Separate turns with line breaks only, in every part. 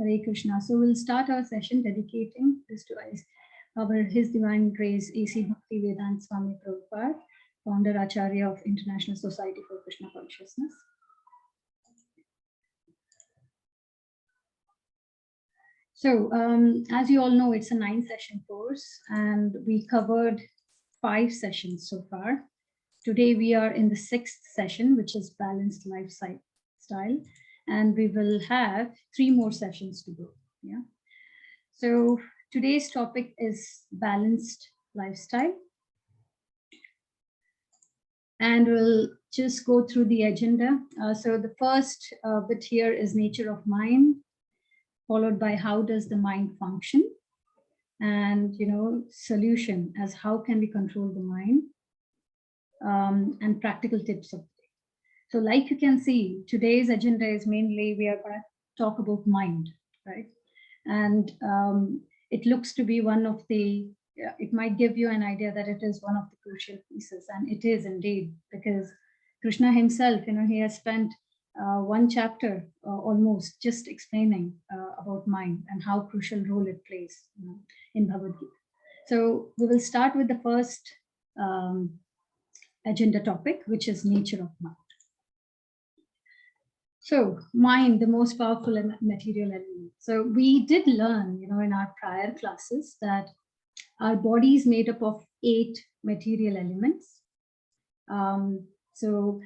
Hare Krishna. So we'll start our session dedicating this to His Divine Grace A.C. Bhaktivedanta Swami Prabhupada, founder Acharya of International Society for Krishna Consciousness. So as you all know, it's a 9-session course and we covered 5 sessions so far. Today we are in the 6th session, which is balanced lifestyle, and we will have 3 more sessions to go. Yeah. So today's topic is balanced lifestyle, and we'll just go through the agenda. So the first bit here is nature of mind, followed by how does the mind function, and solution as how can we control the mind, and practical tips of the day. So like you can see, today's agenda is mainly we are going to talk about mind, right? And it looks to be one of the, it might give you an idea that it is one of the crucial pieces, and it is indeed, because Krishna himself, he has spent 1 chapter almost just explaining about mind and how crucial role it plays in Bhagavad Gita. So we will start with the first agenda topic, which is nature of mind. So mind, the most powerful material element. So we did learn, in our prior classes that our body is made up of 8 material elements. So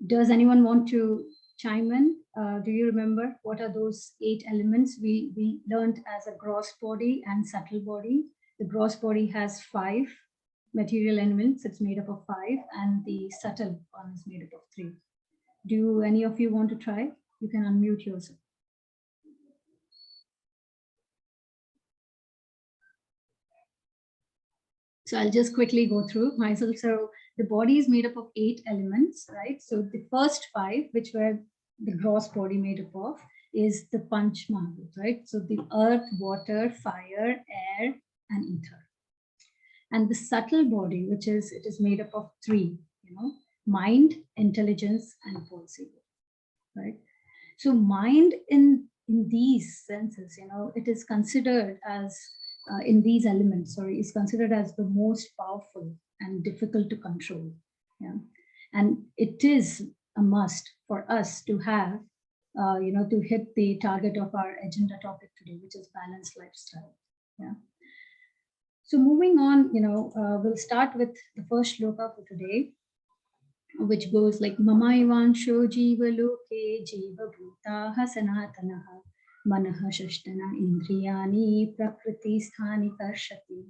does anyone want to chime in? Do you remember what are those 8 elements we learned as a gross body and subtle body? The gross body has 5 material elements. It's made up of 5, and the subtle one is made up of 3. Do any of you want to try? You can unmute yourself. So I'll just quickly go through myself. So the body is made up of 8 elements, right? So the first 5, which were the gross body made up of, is the Panch Mahabhuta, right? So the earth, water, fire, air, and ether. And the subtle body, it is made up of 3, mind, intelligence, and false ego, right? So mind in these senses, it is considered as, in these elements, is considered as the most powerful and difficult to control. Yeah. And it is a must for us to have, to hit the target of our agenda topic today, which is balanced lifestyle. Yeah. So moving on, we'll start with the first shloka for today, which goes like Mamaivansho Jiva Loke Jiva Bhutaha Sanatanaha Manaha Shashtana Indriyani Prakriti Sthani Karshati.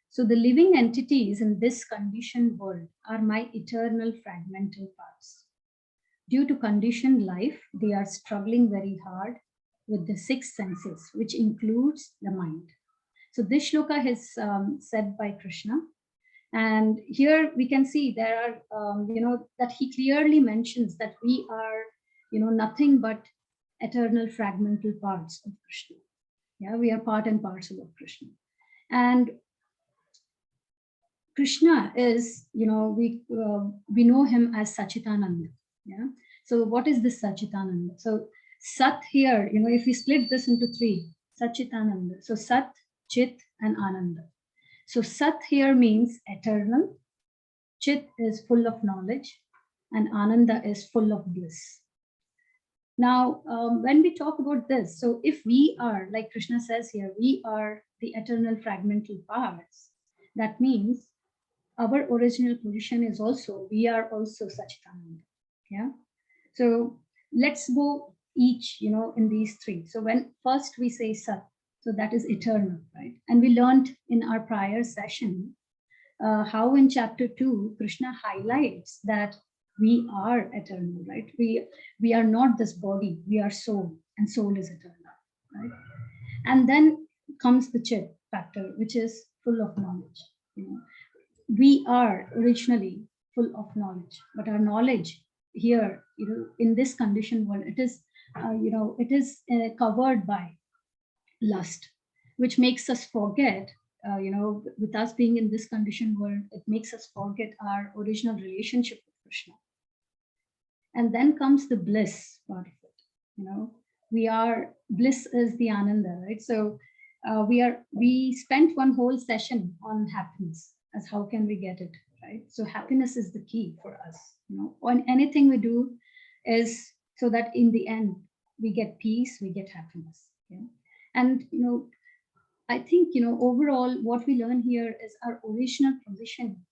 So the living entities in this conditioned world are my eternal fragmental parts. Due to conditioned life, they are struggling very hard with the 6 senses, which includes the mind. So this shloka is said by Krishna. And here we can see there are, that he clearly mentions that we are, nothing but eternal fragmental parts of Krishna. Yeah, we are part and parcel of Krishna. And Krishna is, we know him as Sachitananda. Yeah. So what is this Sachitananda? So Sat here, if we split this into 3, Sachitananda. So Sat, Chit, and Ananda. So Sat here means eternal, Chit is full of knowledge, and Ananda is full of bliss. Now, when we talk about this, so if we are, like Krishna says here, we are the eternal fragmental parts, that means our original position is also, we are also Sachitananda. Yeah. So let's go each, in these 3. So when first we say Sat, so that is eternal, right? And we learned in our prior session how in chapter 2, Krishna highlights that we are eternal, right? We are not this body, we are soul, and soul is eternal, right? And then comes the Chit factor, which is full of knowledge. We are originally full of knowledge, but our knowledge here, in this conditioned world, it is, it is covered by lust, which makes us forget, with us being in this conditioned world, it makes us forget our original relationship with Krishna. And then comes the bliss part of it, bliss is the ananda, right? So we spent one whole session on happiness, as how can we get it, right? So happiness is the key for us, on anything we do is so that in the end we get peace, we get happiness. Yeah. And I think overall what we learn here is our original position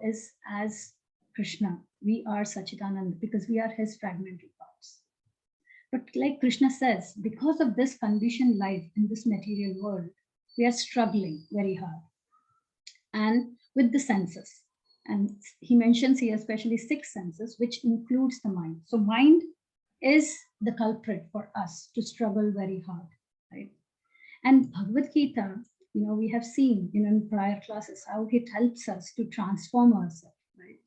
is as Krishna. We are Sachidananda because we are his fragmentary parts. But like Krishna says, because of this conditioned life in this material world, we are struggling very hard. And with the senses. And he mentions here especially 6 senses, which includes the mind. So mind is the culprit for us to struggle very hard, right? And Bhagavad Gita, we have seen in prior classes how it helps us to transform ourselves, right?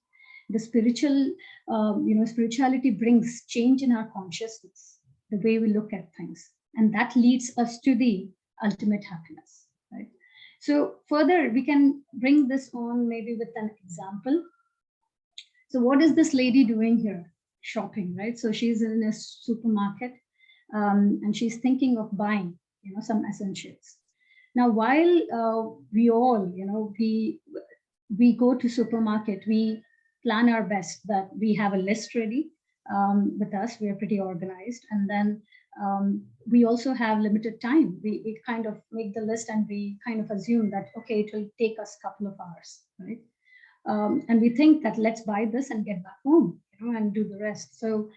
The spirituality brings change in our consciousness, the way we look at things, and that leads us to the ultimate happiness, right? So further, we can bring this on maybe with an example. So what is this lady doing here? Shopping, right? So she's in a supermarket and she's thinking of buying, some essentials. Now, while we all, we go to supermarket, we plan our best that we have a list ready with us. We are pretty organized, and then we also have limited time. We kind of make the list and we kind of assume that, okay, it will take us a couple of hours, right? And we think that let's buy this and get back home, and do the rest. So,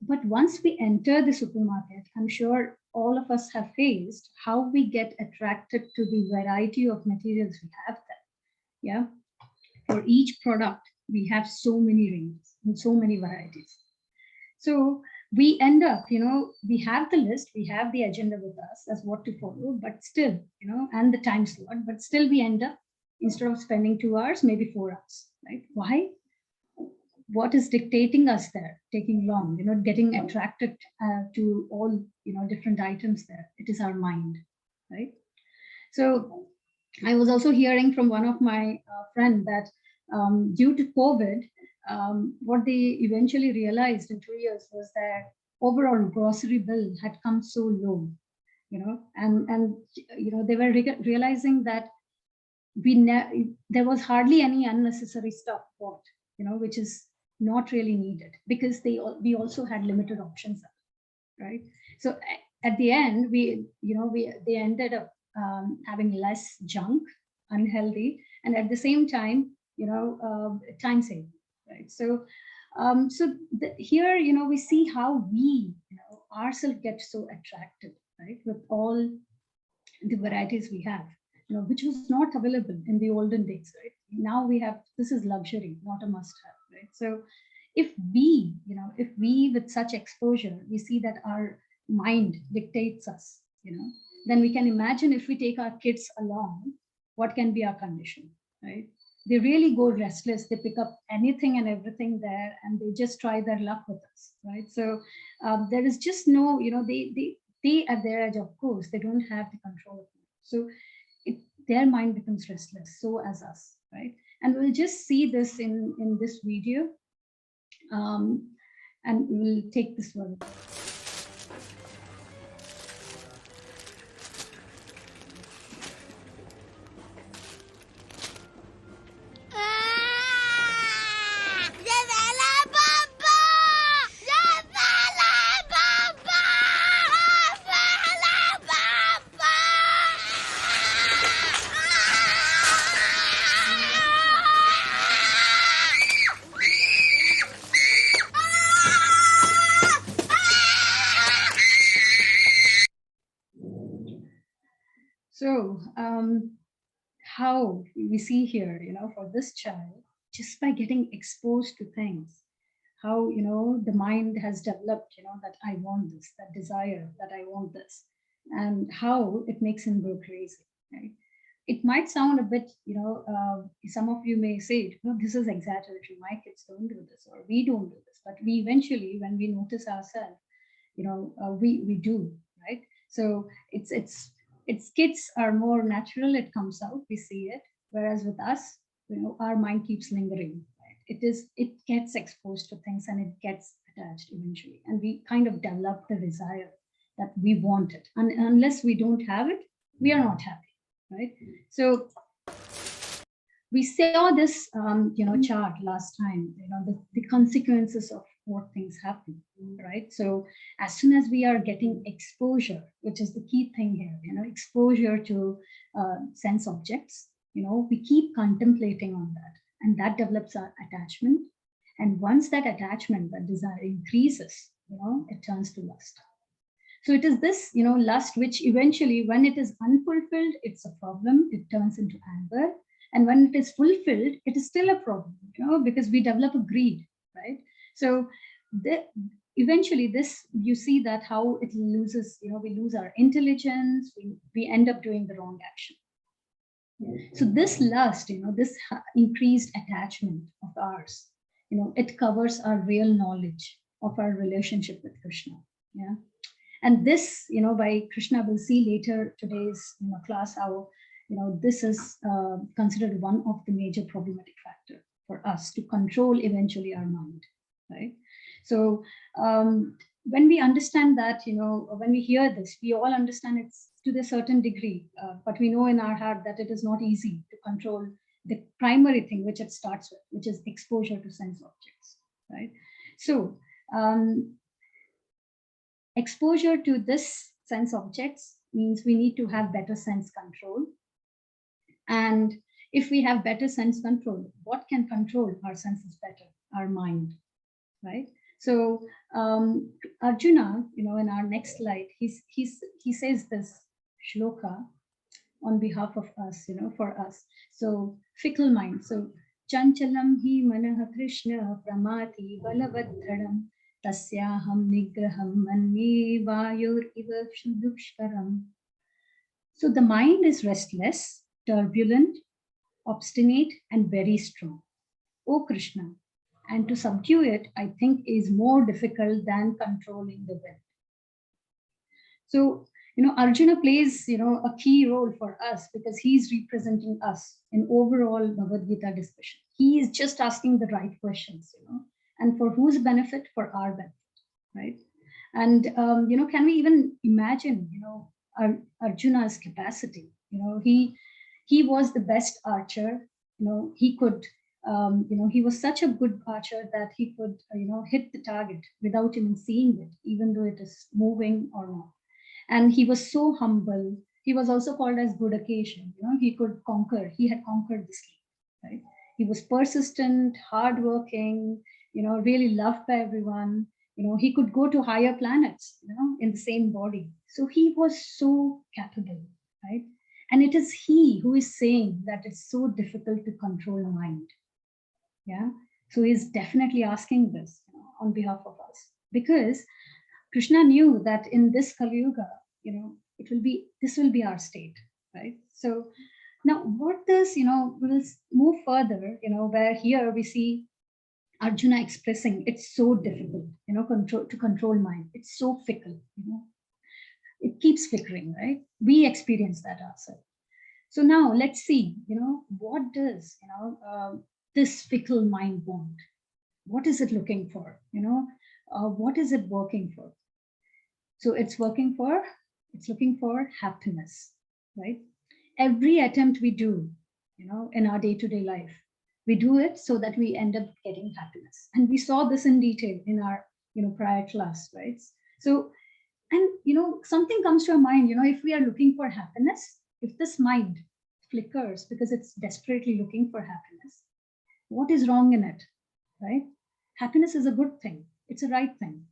but once we enter the supermarket, I'm sure all of us have faced how we get attracted to the variety of materials we have there. Yeah. For each product, we have so many ranges and so many varieties. So we end up, we have the list, we have the agenda with us as what to follow, but still, and the time slot, but still we end up, instead of spending 2 hours, maybe 4 hours, right? Why? What is dictating us there, taking long, getting attracted to all, different items there? It is our mind, right? So I was also hearing from one of my friend that due to COVID, what they eventually realized in 2 years was that overall grocery bill had come so low, and they were realizing that there was hardly any unnecessary stuff bought, which is not really needed because we also had limited options, right? So at the end, they ended up having less junk, unhealthy, and at the same time, time saving, right? So, here, we see how we, ourselves get so attracted, right, with all the varieties we have, which was not available in the olden days, right? Now we have, this is luxury, not a must-have, right? So, if we with such exposure, we see that our mind dictates us, then we can imagine if we take our kids along, what can be our condition, right? They really go restless. They pick up anything and everything there, and they just try their luck with us, right? So there is just no, they at their age, of course, they don't have the control of it. So their mind becomes restless, so as us, right? And we'll just see this in this video, and we'll take this one. So how we see here, for this child, just by getting exposed to things, how, the mind has developed, that I want this, that desire that I want this, and how it makes him go crazy, right? It might sound a bit, some of you may say, no, this is exaggeratory. My kids don't do this, or we don't do this. But we eventually, when we notice ourselves, we do, right? So it's kids are more natural. It comes out, we see it. Whereas with us, our mind keeps lingering. Right? It gets exposed to things and it gets attached eventually, and we kind of develop the desire that we want it. And unless we don't have it, we are not happy, right? So we saw this, chart last time, the consequences of what things happen, right? So as soon as we are getting exposure, which is the key thing here, exposure to sense objects, we keep contemplating on that, and that develops our attachment. And once that attachment, that desire increases, it turns to lust. So it is this, lust, which eventually, when it is unfulfilled, it's a problem. It turns into anger. And when it is fulfilled, it is still a problem, because we develop a greed, right? So eventually this, you see that how it loses, we lose our intelligence, we end up doing the wrong action. So this lust, this increased attachment of ours, it covers our real knowledge of our relationship with Krishna. Yeah. And this, by Krishna, we'll see later today's class how, this is considered one of the major problematic factors for us to control eventually our mind, right? So when we understand that, when we hear this, we all understand it's to a certain degree, but we know in our heart that it is not easy to control the primary thing which it starts with, which is exposure to sense objects, right? So exposure to this sense objects means we need to have better sense control. And if we have better sense control, what can control our senses better? Our mind, right? So Arjuna, in our next slide, he says this shloka on behalf of us, for us. So fickle mind. So chanchalam hi manaha Krishna pramati balavadhranam tasyaham nigraham manye vayur iva shudushkaram. So the mind is restless, turbulent, obstinate, and very strong. O Krishna, and to subdue it, I think, is more difficult than controlling the wind. So, Arjuna plays, a key role for us because he's representing us in overall Bhagavad Gita discussion. He is just asking the right questions, and for whose benefit? For our benefit, right? And, can we even imagine, Arjuna's capacity? He was the best archer. He could, he was such a good archer that he could, hit the target without even seeing it, even though it is moving or not. And he was so humble. He was also called as good occasion. He could conquer. He had conquered the sleep, right? He was persistent, hardworking, really loved by everyone. He could go to higher planets, in the same body. So he was so capable, right? And it is he who is saying that it's so difficult to control mind. Yeah. So he's definitely asking this on behalf of us, because Krishna knew that in this Kali Yuga, this will be our state, right? So now what does, we'll move further, where here we see Arjuna expressing it's so difficult, to control mind. It's so fickle, it keeps flickering, right? We experience that ourselves. So now let's see, what does, this fickle mind want? What is it looking for? What is it working for? So it's looking for happiness, right? Every attempt we do, in our day-to-day life, we do it so that we end up getting happiness. And we saw this in detail in our, prior class, right? So, and, something comes to our mind, if we are looking for happiness, if this mind flickers because it's desperately looking for happiness, what is wrong in it, right? Happiness is a good thing. It's a right thing.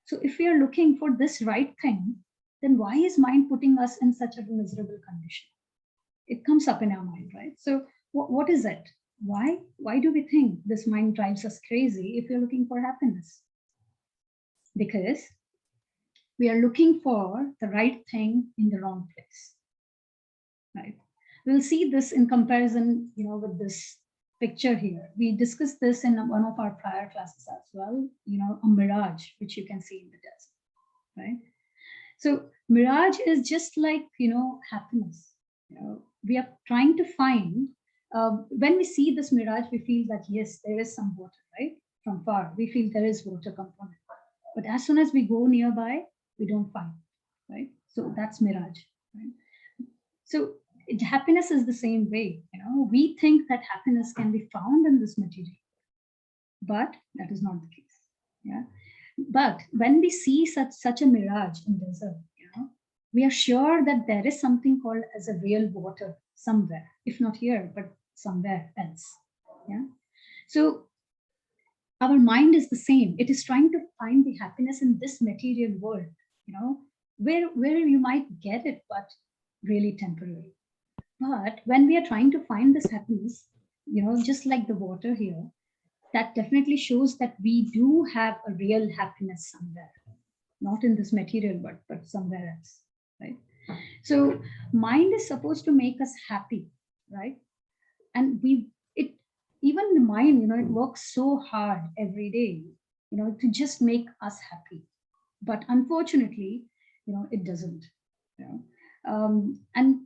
So if we are looking for this right thing, then why is mind putting us in such a miserable condition? It comes up in our mind, right? So what is it? Why do we think this mind drives us crazy if we're looking for happiness? Because we are looking for the right thing in the wrong place, right? We'll see this in comparison, with this picture here. We discussed this in one of our prior classes as well, a mirage, which you can see in the desert, right? So mirage is just like, happiness. We are trying to find, when we see this mirage, we feel that, yes, there is some water, right? From far, we feel there is water component. But as soon as we go nearby, we don't find. right? So that's mirage, right? So happiness is the same way. We think that happiness can be found in this material, but that is not the case. Yeah. But when we see such a mirage in desert, we are sure that there is something called as a real water somewhere, if not here, but somewhere else. Yeah. So our mind is the same. It is trying to find the happiness in this material world, where you might get it, but really temporary. But when we are trying to find this happiness, just like the water here, that definitely shows that we do have a real happiness somewhere, not in this material, but somewhere else, right? So mind is supposed to make us happy, right? And even the mind, it works so hard every day, to just make us happy. But unfortunately, it doesn't. And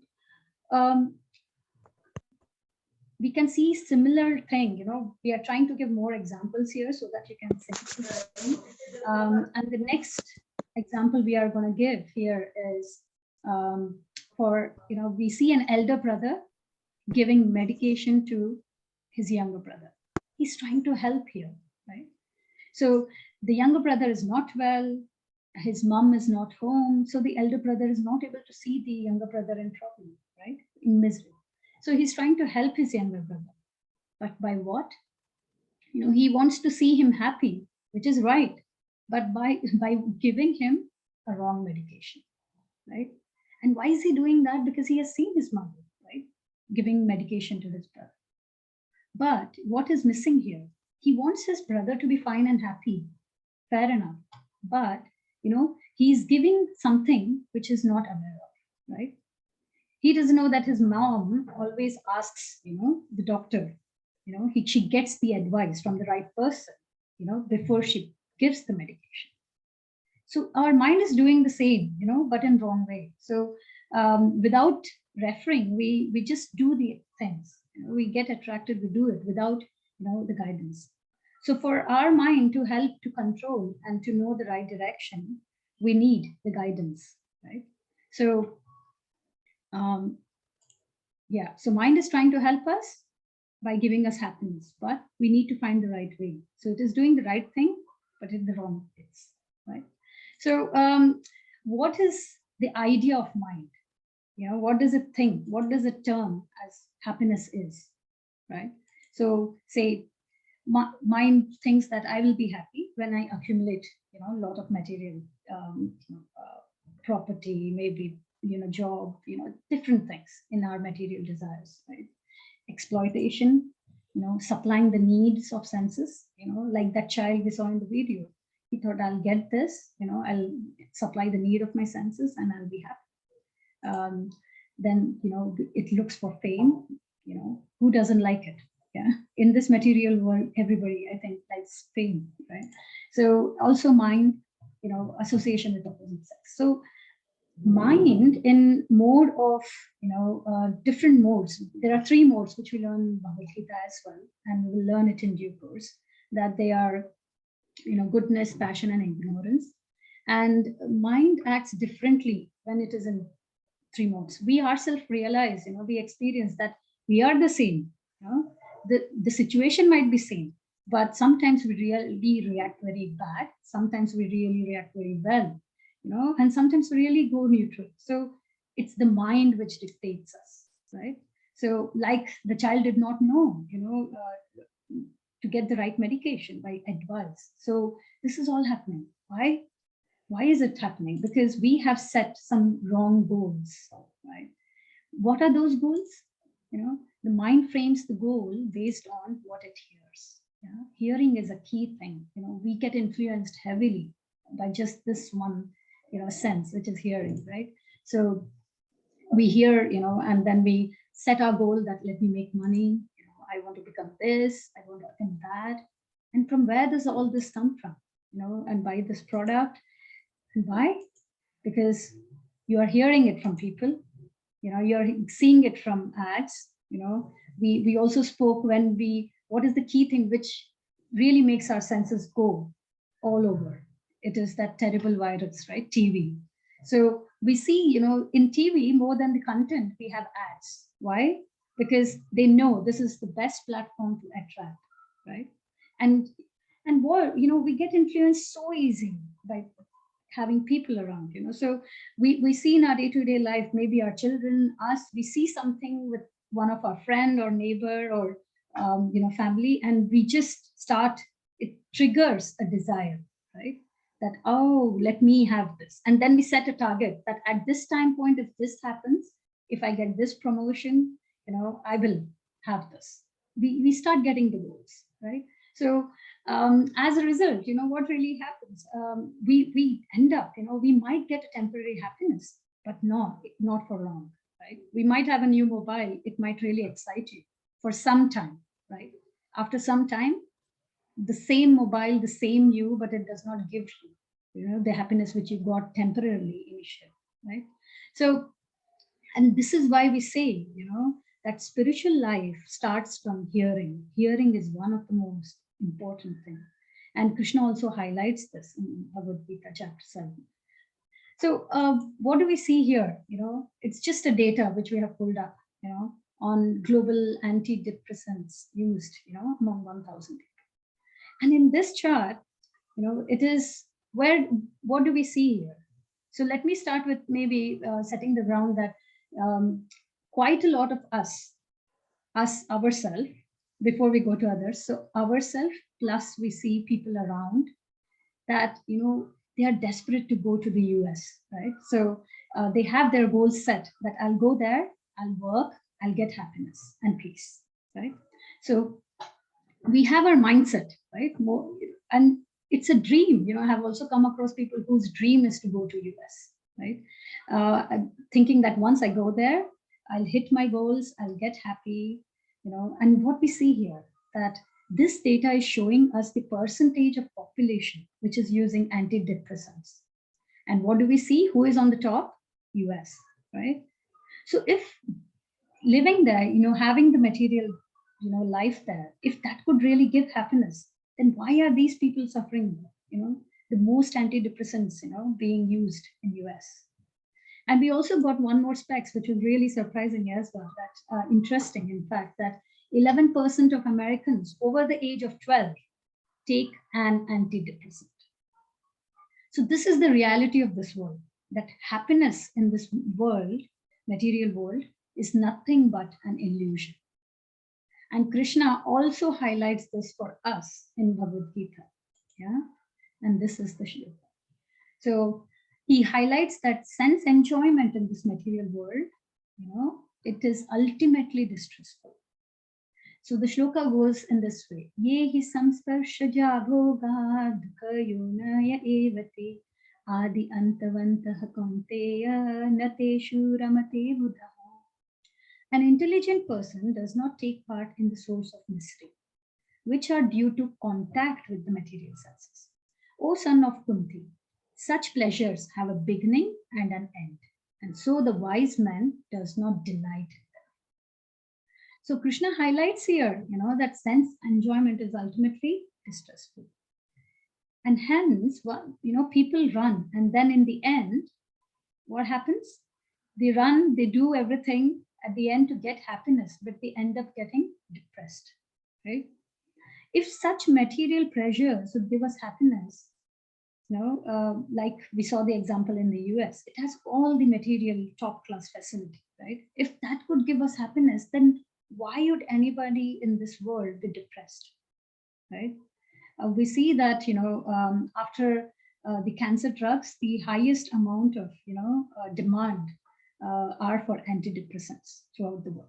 we can see similar thing. We are trying to give more examples here so that you can see. And the next example we are going to give here is we see an elder brother giving medication to his younger brother. He's trying to help here, right? So the younger brother is not well, his mom is not home, so the elder brother is not able to see the younger brother in trouble, right? In misery. So he's trying to help his younger brother. But by what? He wants to see him happy, which is right, but by giving him a wrong medication, right? And why is he doing that? Because he has seen his mother, right, giving medication to his brother. But what is missing here? He wants his brother to be fine and happy. Fair enough. But, he's giving something which is not aware of, right? He doesn't know that his mom always asks, the doctor, she gets the advice from the right person, before she gives the medication. So our mind is doing the same, but in wrong way. So without referring, we just do the things. We get attracted, we do it without, the guidance. So for our mind to help to control and to know the right direction, we need the guidance, right? So, so mind is trying to help us by giving us happiness, but we need to find the right way. So it is doing the right thing, but in the wrong place, right? So what is the idea of mind? What does it think? What does it term as happiness is, right? So say mind thinks that I will be happy when I accumulate, a lot of material, property, maybe, job, different things in our material desires, right? Exploitation, supplying the needs of senses, like that child we saw in the video. He thought, I'll get this, I'll supply the need of my senses and I'll be happy. Then, it looks for fame, who doesn't like it? Yeah. In this material world, everybody, I think, likes fame, right? So also mind, association with opposite sex. So mind in mode of, different modes. There are 3 modes which we learn in Bhagavad Gita as well, and we will learn it in due course, that they are, goodness, passion, and ignorance. And mind acts differently when it is in 3 modes. We ourselves realize, we experience that we are the same. The situation might be same, but sometimes we really react very bad. Sometimes we really react very well, and sometimes we really go neutral. So it's the mind which dictates us, right? So like the child did not know, to get the right medication by advice. So this is all happening. Why? Why is it happening? Because we have set some wrong goals, right? What are those goals? The mind frames the goal based on what it hears. Yeah? Hearing is a key thing. We get influenced heavily by just this one, sense, which is hearing, right? So we hear, and then we set our goal that let me make money. I want to become this. I want to become that. And from where does all this come from? And buy this product. And why? Because you are hearing it from people. You're seeing it from ads. We also spoke when what is the key thing which really makes our senses go all over? It is that terrible virus, right? TV. So we see, in TV, more than the content, we have ads. Why? Because they know this is the best platform to attract, right? And what, we get influenced so easy by having people around, So we see in our day-to-day life, maybe our children, us, we see something with one of our friend or neighbor or, family, and we just start, it triggers a desire, right? That, oh, let me have this. And then we set a target that at this time point, if this happens, if I get this promotion, I will have this. We start getting the goals, right? So as a result, what really happens? We end up, we might get a temporary happiness, but not for long, right? We might have a new mobile. It might really excite you for some time, right? After some time, the same mobile, the same you, but it does not give you, the happiness which you got temporarily initially, right? So, and this is why we say, that spiritual life starts from hearing. Hearing is one of the most important things. And Krishna also highlights this in Bhagavad Gita, chapter 7. So what do we see here? It's just a data which we have pulled up, on global antidepressants used, among 1,000 people. And in this chart, it is what do we see here? So let me start with maybe setting the ground that quite a lot of us ourselves, before we go to others. So ourselves, plus we see people around that, they are desperate to go to the US, right? So they have their goals set that I'll go there, I'll work, I'll get happiness and peace, right? So we have our mindset, right? And it's a dream. I have also come across people whose dream is to go to US, right? Thinking that once I go there, I'll hit my goals, I'll get happy, and what we see here, that this data is showing us the percentage of population which is using antidepressants. And what do we see? Who is on the top? US, right? So if living there, having the material, life there, if that could really give happiness, then why are these people suffering, the most antidepressants, being used in US? And we also got one more specs, which was really surprising as well, that interesting, in fact, that 11% of Americans over the age of 12 take an antidepressant. So this is the reality of this world, that happiness in this world, material world, is nothing but an illusion. And Krishna also highlights this for us in Bhagavad Gita. Yeah, and this is the shloka. So he highlights that sense enjoyment in this material world, it is ultimately distressful. So the shloka goes in this way: Ye hi samsparshaja bhogad kayunaya evati adi antavantah kaunteya nateshu ramate buddha. An intelligent person does not take part in the source of mystery, which are due to contact with the material senses. O son of Kunti, such pleasures have a beginning and an end, and so the wise man does not delight in them. So Krishna highlights here, that sense enjoyment is ultimately distressful. And hence, people run, and then in the end, what happens? They run, they do everything at the end to get happiness, but they end up getting depressed, right? If such material pleasures would give us happiness, like we saw the example in the US, it has all the material top class facility, right? If that could give us happiness, then why would anybody in this world be depressed, right? We see that, after the cancer drugs, the highest amount of, demand are for antidepressants throughout the world.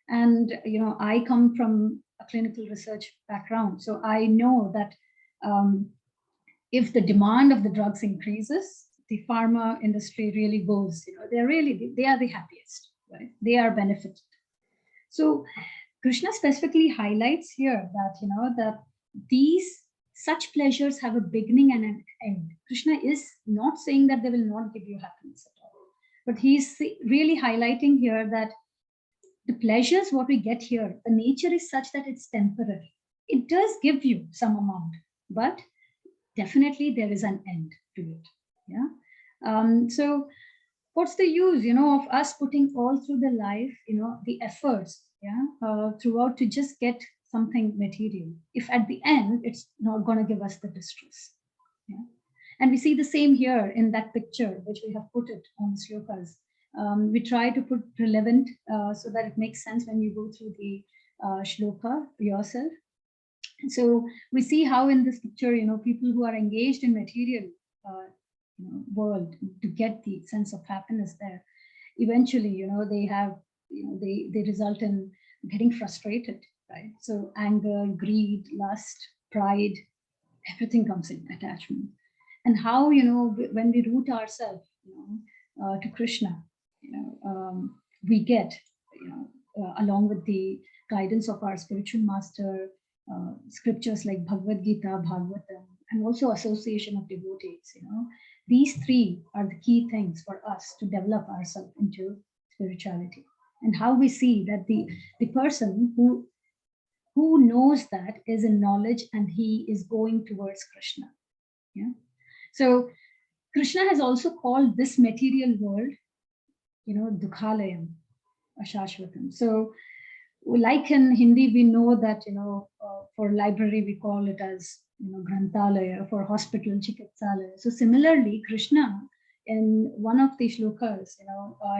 And, I come from a clinical research background, so I know that if the demand of the drugs increases, the pharma industry really goes, they are the happiest, right? They are benefited. So Krishna specifically highlights here that, that these such pleasures have a beginning and an end. Krishna is not saying that they will not give you happiness at all, but he's really highlighting here that the pleasures, what we get here, the nature is such that it's temporary. It does give you some amount, but definitely there is an end to it. Yeah. So what's the use, of us putting all through the life, the efforts, throughout to just get something material, if at the end it's not going to give us the distress. Yeah. And we see the same here in that picture, which we have put it on the slokas. We try to put relevant so that it makes sense when you go through the shloka yourself. So we see how in this picture, people who are engaged in material world to get the sense of happiness there, eventually, they have, they result in getting frustrated, right? So anger, greed, lust, pride, everything comes in attachment. And how, when we root ourselves, to Krishna, we get, along with the guidance of our spiritual master, scriptures like Bhagavad Gita, Bhagavatam, and also association of devotees, these three are the key things for us to develop ourselves into spirituality. And how we see that the person who knows that is in knowledge and he is going towards Krishna. Yeah. So Krishna has also called this material world, Dukhalayam, Ashashvatam. So like in Hindi, we know that, for library, we call it as, Granthalaya, for hospital, Chikitsalaya. So similarly, Krishna, in one of the shlokas,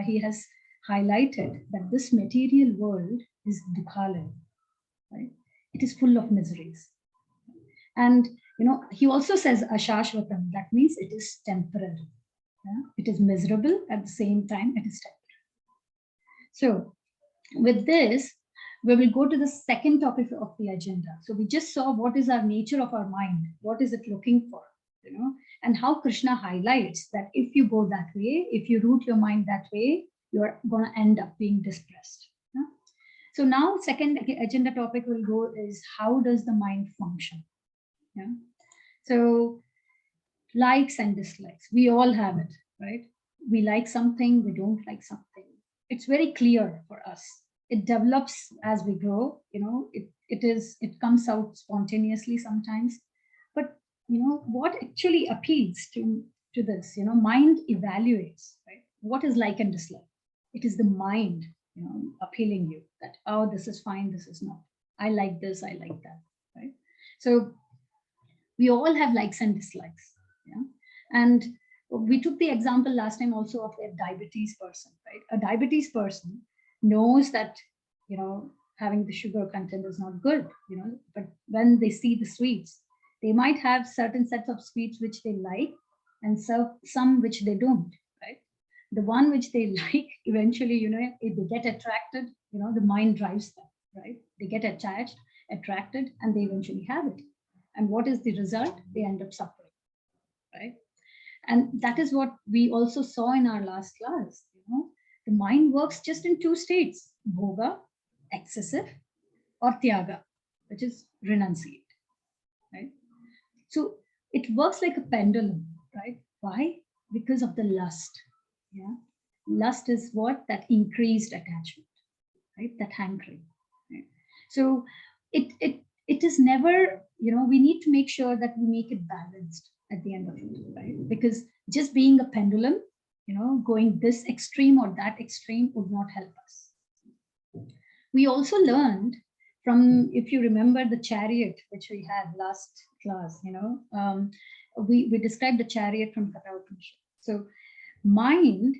he has highlighted that this material world is Dukhalaya, right? It is full of miseries. And, he also says Ashashvatam, that means it is temporary. Yeah? It is miserable, at the same time, it is temporary. So with this, we will go to the second topic of the agenda. So we just saw what is our nature of our mind, what is it looking for, and how Krishna highlights that if you go that way, if you root your mind that way, you're going to end up being depressed. Yeah? So now second agenda topic will go is how does the mind function? Yeah. So likes and dislikes, we all have it, right? We like something, we don't like something. It's very clear for us. It develops as we grow, it comes out spontaneously sometimes. But what actually appeals to this, mind evaluates, right? What is like and dislike? It is the mind, appealing you that, oh, this is fine, this is not. I like this, I like that, right? So we all have likes and dislikes. Yeah. And we took the example last time also of a diabetes person, right? A diabetes person knows that, having the sugar content is not good, but when they see the sweets, they might have certain sets of sweets which they like and some which they don't, right? The one which they like, eventually, if they get attracted, the mind drives them, right? They get attached, attracted, and they eventually have it. And what is the result? They end up suffering, right? And that is what we also saw in our last class. The mind works just in two states: bhoga, excessive, or tyaga, which is renunciate, right? So it works like a pendulum, right? Why? Because of the lust. Yeah, lust is what? That increased attachment, right? That hankering. Right? So it is never, we need to make sure that we make it balanced at the end of it, right? Because just being a pendulum, going this extreme or that extreme would not help us. We also learned from, if you remember the chariot, which we had last class, we described the chariot from Katha Upanishad. So mind,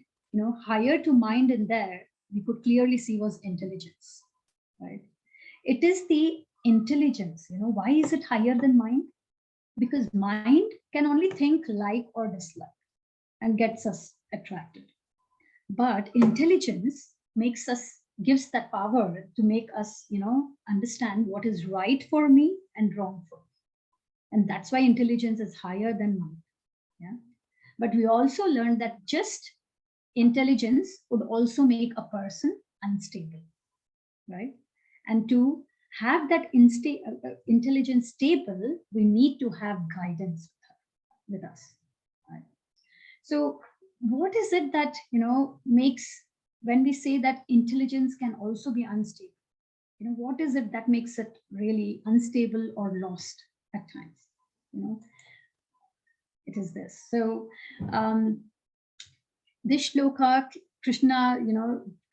higher to mind in there, we could clearly see was intelligence, right? It is the intelligence, why is it higher than mind? Because mind can only think like or dislike and gets us attracted. But intelligence gives that power to make us, understand what is right for me and wrong for me. And that's why intelligence is higher than mind. Yeah. But we also learned that just intelligence would also make a person unstable, right? And to have that intelligence stable, we need to have guidance with us. Right? So what is it that, makes, when we say that intelligence can also be unstable, what is it that makes it really unstable or lost at times? It is this. So This shloka, Krishna,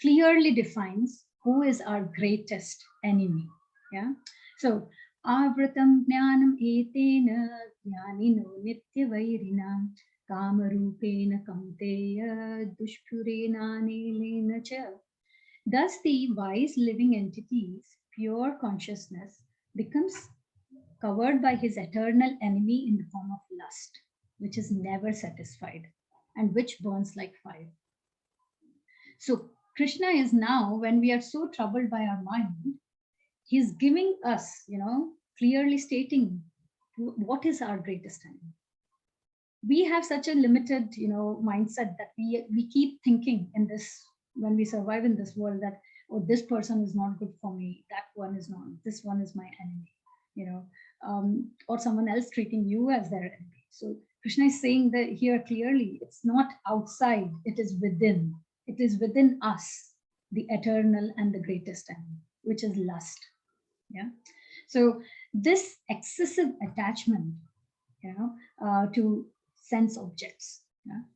clearly defines who is our greatest enemy. Yeah. So, avratam jnanam etena jnanino nitya vairina kamarupena kamteya dushpurena nilena cha. Thus, the wise living entity's pure consciousness becomes covered by his eternal enemy in the form of lust, which is never satisfied and which burns like fire. So, Krishna is now, when we are so troubled by our mind, he's giving us, clearly stating what is our greatest enemy. We have such a limited, mindset that we keep thinking in this, when we survive in this world, that, oh, this person is not good for me, that one is not, this one is my enemy, or someone else treating you as their enemy. So Krishna is saying that here clearly, it's not outside, it is within. It is within us, the eternal and the greatest enemy, which is lust. Yeah. So this excessive attachment, to sense objects,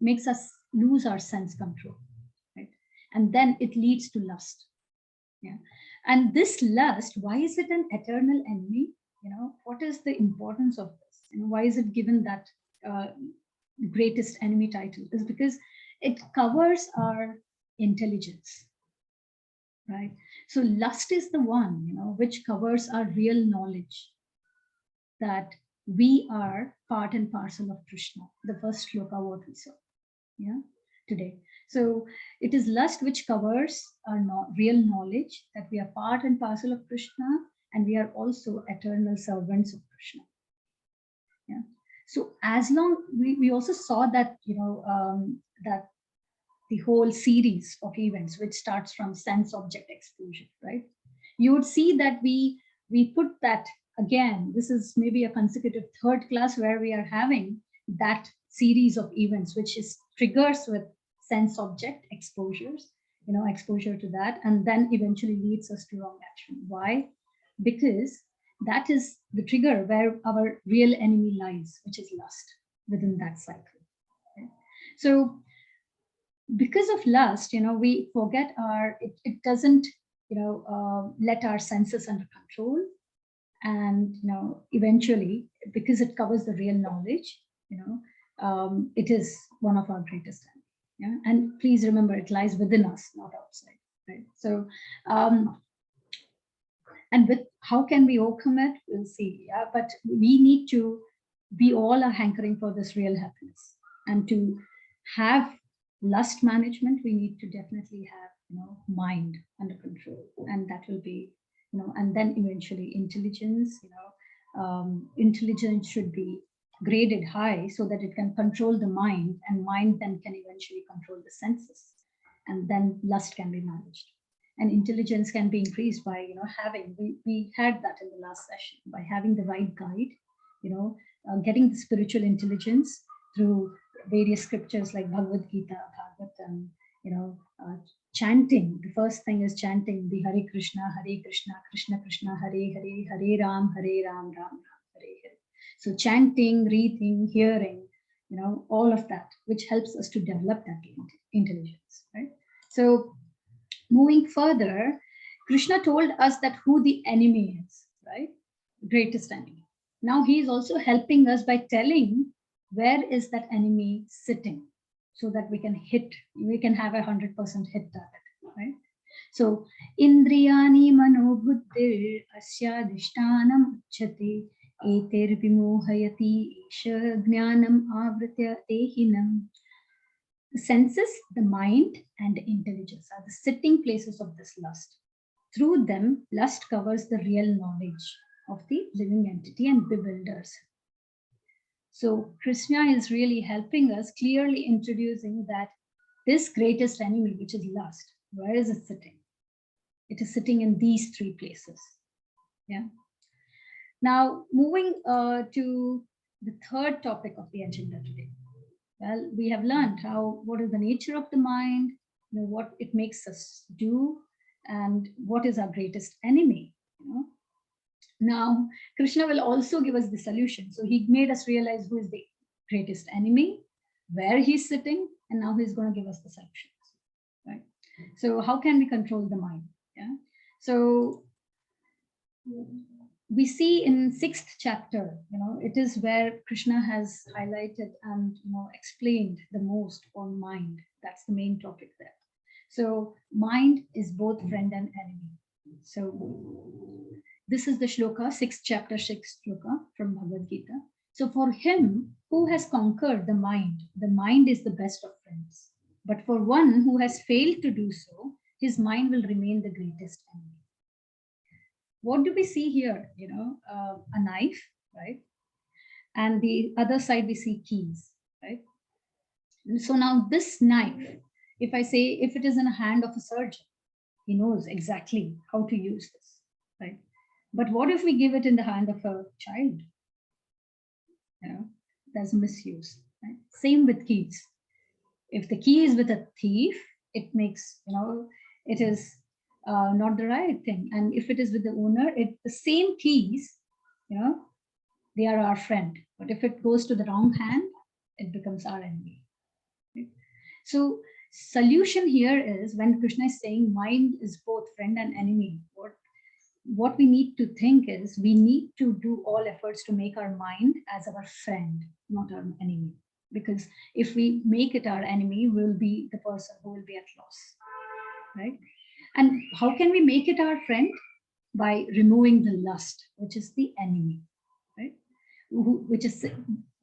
makes us lose our sense control, right? And then it leads to lust. Yeah. And this lust, why is it an eternal enemy? What is the importance of this? Why is it given that greatest enemy title? Is because it covers our intelligence, right? So lust is the one, which covers our real knowledge that we are part and parcel of Krishna, the first shloka what we saw, today. So it is lust which covers our real knowledge that we are part and parcel of Krishna, and we are also eternal servants of Krishna. Yeah. So as long we also saw that that the whole series of events which starts from sense object exposure, right? You would see that we put that again. This is maybe a consecutive third class where we are having that series of events, which is triggers with sense object exposures, exposure to that, and then eventually leads us to wrong action. Why? Because that is the trigger where our real enemy lies, which is lust within that cycle. Okay? So because of lust, we forget it doesn't, let our senses under control. And, eventually, because it covers the real knowledge, it is one of our greatest enemies. Yeah. And please remember, it lies within us, not outside. Right. So, and with how can we overcome it? We'll see. Yeah. But we need to, we all are hankering for this real happiness. And to have lust management, we need to definitely have, mind under control. And that will be, and then eventually intelligence, intelligence should be graded high so that it can control the mind, and mind then can eventually control the senses. And then lust can be managed. And intelligence can be increased by, having, we had that in the last session, by having the right guide, getting the spiritual intelligence through various scriptures like Bhagavad Gita, Bhagavatam, chanting. The first thing is chanting the Hare Krishna, Krishna Krishna, Hare Hare, Hare Ram, Ram Ram, Hare Hare. So chanting, reading, hearing, all of that, which helps us to develop that intelligence, right? So moving further, Krishna told us that who the enemy is, right? Greatest enemy. Now he is also helping us by telling where is that enemy sitting, so that we can have 100% hit target, right? So Indriyani mano buddhir asya dishtanam uchyate eter vimohayati isha jnanam avritya ehinam. The senses, the mind, and the intelligence are the sitting places of this lust. Through them, lust covers the real knowledge of the living entity and bewilders. So Krishna is really helping us, clearly introducing that this greatest enemy, which is lust, where is it sitting? It is sitting in these three places. Yeah. Now, moving to the third topic of the agenda today. Well, we have learned what is the nature of the mind, what it makes us do, and what is our greatest enemy. Now, Krishna will also give us the solution. So he made us realize who is the greatest enemy, where he's sitting, and now he's going to give us the solutions, right? So how can we control the mind? Yeah. So we see in 6th chapter, it is where Krishna has highlighted and explained the most on mind. That's the main topic there. So mind is both friend and enemy. So this is the shloka, 6th chapter, 6th shloka from Bhagavad Gita. So for him who has conquered the mind is the best of friends. But for one who has failed to do so, his mind will remain the greatest enemy. What do we see here? A knife, right? And the other side we see keys, right? And so now this knife, if it is in the hand of a surgeon, he knows exactly how to use this, right? But what if we give it in the hand of a child? There's misuse, right? Same with keys. If the key is with a thief, it makes, it is not the right thing. And if it is with the owner, the same keys, they are our friend. But if it goes to the wrong hand, it becomes our enemy. Right? So solution here is when Krishna is saying mind is both friend and enemy, what we need to think is we need to do all efforts to make our mind as our friend, not our enemy. Because if we make it our enemy, we'll be the person who will be at loss, right? And how can we make it our friend? By removing the lust, which is the enemy, right?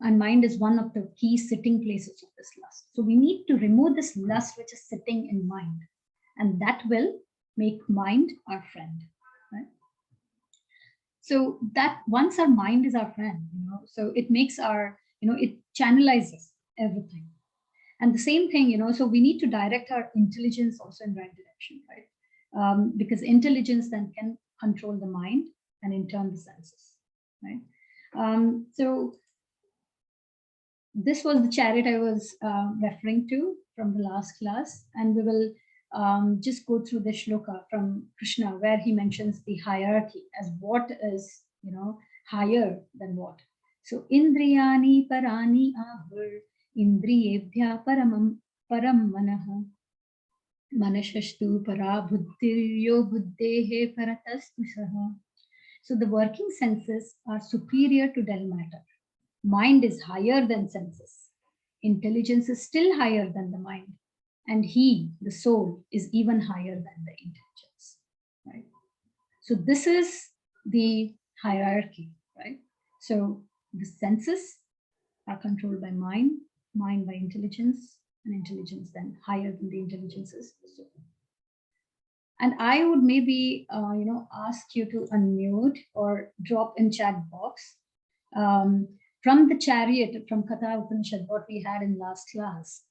And mind is one of the key sitting places of this lust. So we need to remove this lust which is sitting in mind, and that will make mind our friend, right? So that once our mind is our friend, so it makes it channelizes everything. And the same thing, so we need to direct our intelligence also in right direction, right? Because intelligence then can control the mind and in turn the senses, right? So this was the chariot I was referring to from the last class, and we will just go through the shloka from Krishna where he mentions the hierarchy as what is, higher than what. So indriyani parani ahur indriyebhya param manah manashastu para buddhiryo buddhehe paratastu saha. So the working senses are superior to dull matter. Mind is higher than senses. Intelligence is still higher than the mind. And he, the soul, is even higher than the intelligence, right? So this is the hierarchy, right? So the senses are controlled by mind, mind by intelligence, and intelligence then higher than the intelligence is the soul. And I would maybe, ask you to unmute or drop in chat box from the chariot, from Katha Upanishad, what we had in last class.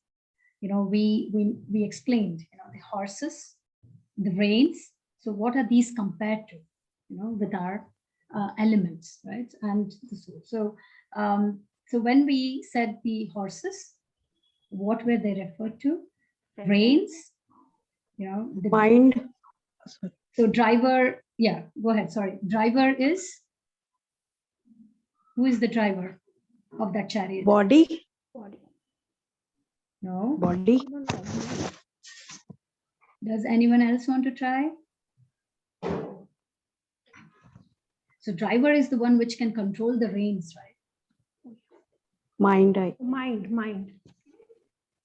We explained, the horses, the reins. So what are these compared to, with our elements, right? And the soul. So when we said the horses, what were they referred to? Reins, the
mind.
So driver, yeah, go ahead. Sorry. Driver is, who is the driver of that chariot?
Body.
No.
Body.
Does anyone else want to try? So driver is the one which can control the reins, right?
Mind.
Mind.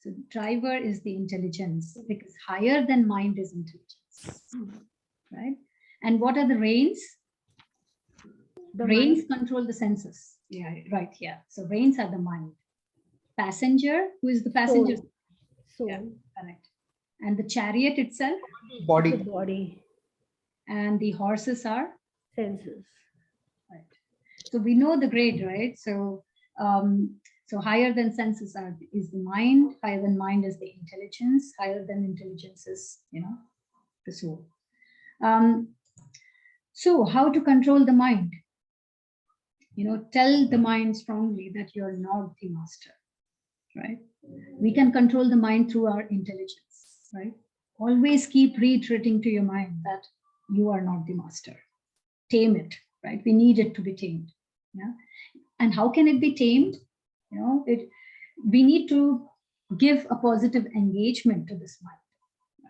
So driver is the intelligence, because higher than mind is intelligence, right? And what are the reins? The reins control the senses. Yeah, right. Yeah. So reins are the mind. Passenger, who is the passenger?
Soul.
Yeah, correct. And the chariot itself?
Body. The body.
And the horses are?
Senses.
Right. So we know the grade, right? So so higher than senses is the mind, higher than mind is the intelligence, higher than intelligence is, the soul. So how to control the mind? Tell the mind strongly that you're not the master, right? We can control the mind through our intelligence, right? Always keep reiterating to your mind that you are not the master. Tame it, right? We need it to be tamed. Yeah. And how can it be tamed? We need to give a positive engagement to this mind,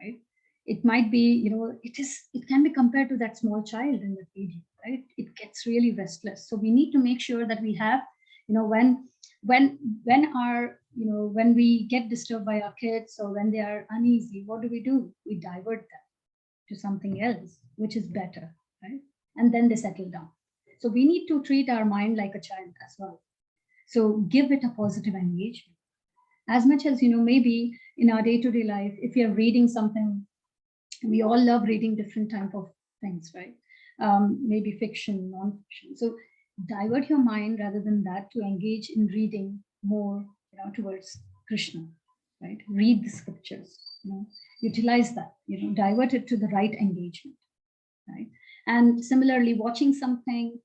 right? It might be, it can be compared to that small child in the video, right? It gets really restless. So we need to make sure that we have, when we get disturbed by our kids or when they are uneasy, what do? We divert them to something else, which is better, right? And then they settle down. So we need to treat our mind like a child as well. So give it a positive engagement. As much as, maybe in our day-to-day life, if you're reading something, we all love reading different type of things, right? Maybe fiction, non-fiction. So divert your mind rather than that to engage in reading more, towards Krishna, right? Read the scriptures, utilize that, divert it to the right engagement, right? And similarly, watching something,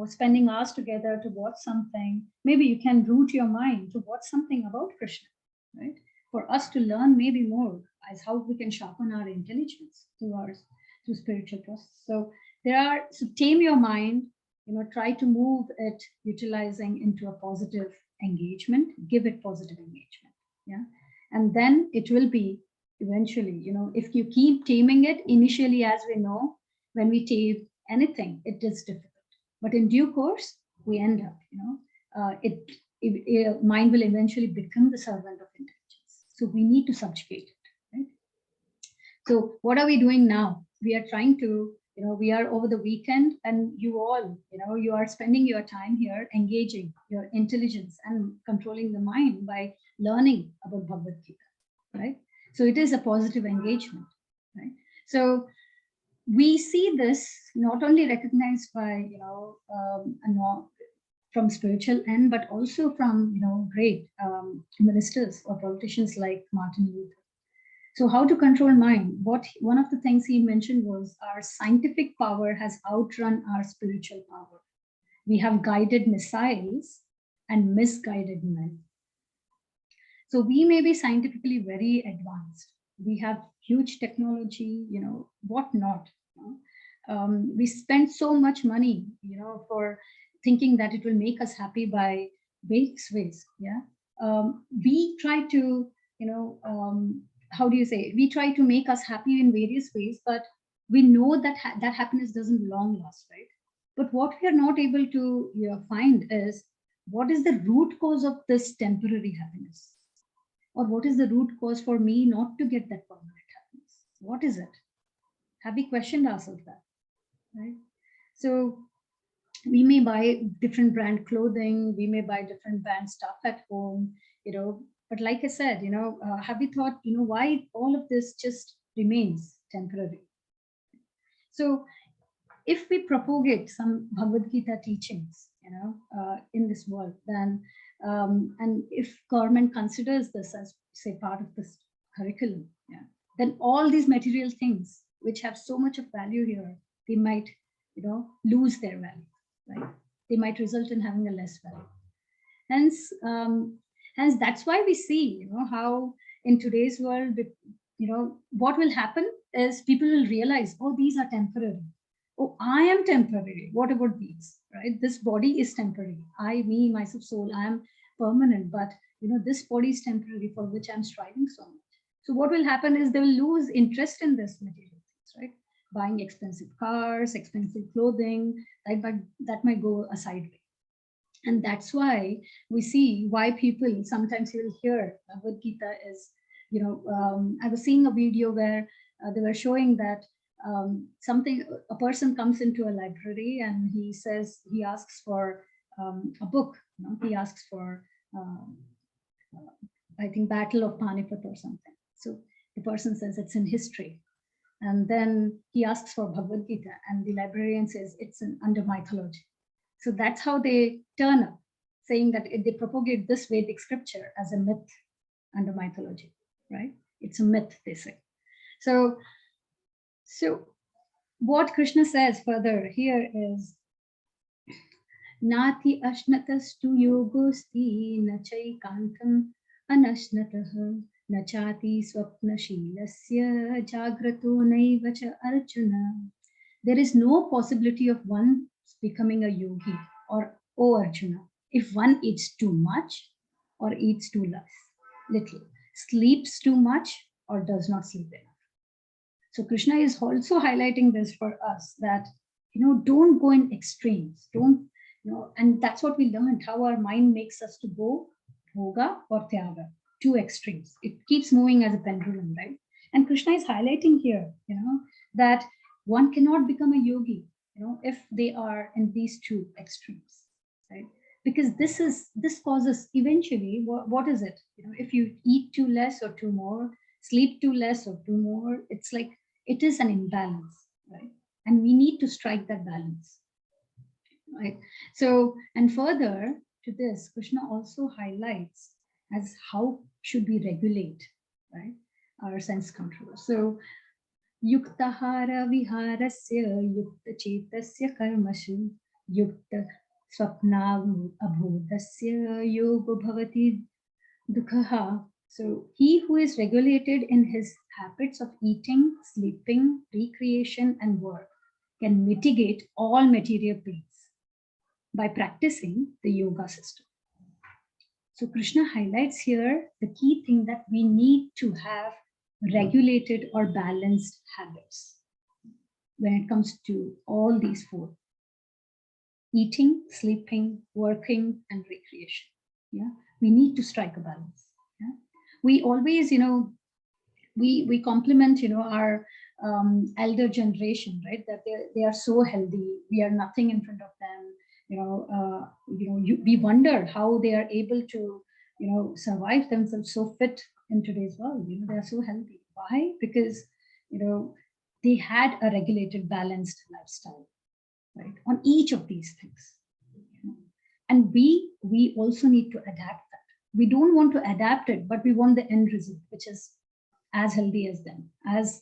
spending hours together to watch something, maybe you can root your mind to watch something about Krishna, right? For us to learn maybe more as how we can sharpen our intelligence through spiritual process. So tame your mind, try to move it, utilizing into a positive engagement, give it positive engagement, yeah? And then it will be eventually, if you keep taming it, initially, as we know, when we tame anything, it is difficult. But in due course, we end up, mind will eventually become the servant of intelligence. So we need to subjugate it, right? So what are we doing now? We are trying to, we are over the weekend, and you all, you are spending your time here engaging your intelligence and controlling the mind by learning about Bhagavad Gita, right? So it is a positive engagement, right? So we see this not only recognized by, from spiritual end, but also from, great ministers or politicians like Martin Luther. So how to control mind? One of the things he mentioned was our scientific power has outrun our spiritual power. We have guided missiles and misguided men. So we may be scientifically very advanced. We have huge technology, whatnot. We spend so much money, for thinking that it will make us happy by various ways. Yeah, we try to, we try to make us happy in various ways, but we know that that happiness doesn't long last, right? But what we are not able to find is what is the root cause of this temporary happiness, or what is the root cause for me not to get that permanent happiness? What is it? Have we questioned ourselves that, right? So we may buy different brand clothing, we may buy different brand stuff at home, but like I said, have we thought, why all of this just remains temporary? So if we propagate some Bhagavad Gita teachings, in this world, then, and if government considers this as, say, part of this curriculum, yeah, then all these material things which have so much of value here, they might, lose their value, right? They might result in having a less value. Hence, that's why we see, how in today's world, what will happen is people will realize, oh, these are temporary. Oh, I am temporary. What about these, right? This body is temporary. I, me, myself, soul, I am permanent, but, this body is temporary, for which I'm striving so much. So what will happen is they will lose interest in this material things, right? Buying expensive cars, expensive clothing, right? But that might go a side way. And that's why we see why people, sometimes you will hear Bhagavad Gita is, I was seeing a video where they were showing that a person comes into a library and he says, he asks for a book, he asks for, I think, Battle of Panipat or something. So the person says it's in history. And then he asks for Bhagavad Gita, and the librarian says it's under mythology. So that's how they turn up, saying that they propagate this Vedic scripture as a myth under mythology, right? It's a myth, they say. So what Krishna says further here is, Nati ashnatastu yogosti nachaikantam anashnatah nachati swapna shilasya jagrato naivacha arjuna. There is no possibility of one becoming a yogi, or, oh Arjuna, if one eats too much or eats too little. sleeps too much or does not sleep enough. So Krishna is also highlighting this for us that, don't go in extremes. Don't, and that's what we learned, how our mind makes us to go bhoga or tyaga, two extremes. It keeps moving as a pendulum, right? And Krishna is highlighting here, that one cannot become a yogi, if they are in these two extremes, right? Because this causes eventually, what is it? If you eat too less or too more, sleep too less or too more, it's like it is an imbalance, right? And we need to strike that balance, right? So, and further to this, Krishna also highlights as how should we regulate, right, our sense control. So, yuktahara viharasya yukta chetasya karmashu yukta swapna abhodasya yoga bhavati dukhaha. So he who is regulated in his habits of eating, sleeping, recreation, and work can mitigate all material pains by practicing the yoga system. So Krishna highlights here the key thing that we need to have regulated or balanced habits when it comes to all these four: eating, sleeping, working, and recreation. Yeah, we need to strike a balance. Yeah, we always, we compliment, our elder generation, right? That they are so healthy. We are nothing in front of them. We wonder how they are able to, survive themselves so fit in today's world. They are so healthy. Why? Because, they had a regulated, balanced lifestyle, right? On each of these things. And we also need to adapt that. We don't want to adapt it, but we want the end result, which is as healthy as them, as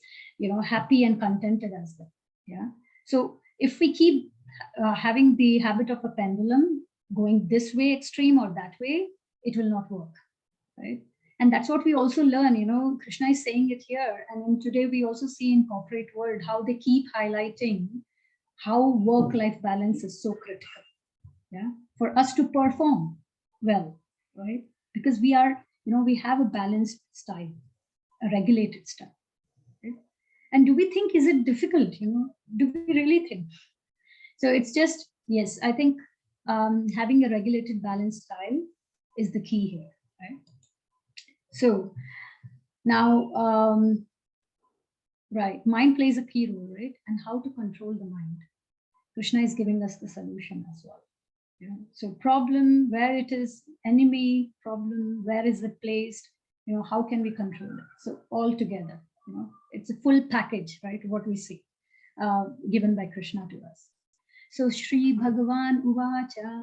happy and contented as them. Yeah. So if we keep having the habit of a pendulum going this way extreme or that way, it will not work, right? And that's what we also learn. Krishna is saying it here, and then today we also see in corporate world how they keep highlighting how work-life balance is so critical. Yeah, for us to perform well, right? Because we are, we have a balanced style, a regulated style, right? And do we think, is it difficult? Do we really think? So it's just, yes, I think having a regulated, balanced style is the key here, right? So now, right, mind plays a key role, right? And how to control the mind. Krishna is giving us the solution as well. So problem, where it is, enemy, problem, where is it placed, how can we control it? So all together, it's a full package, right? What we see given by Krishna to us. So Shri Bhagavan Uvacha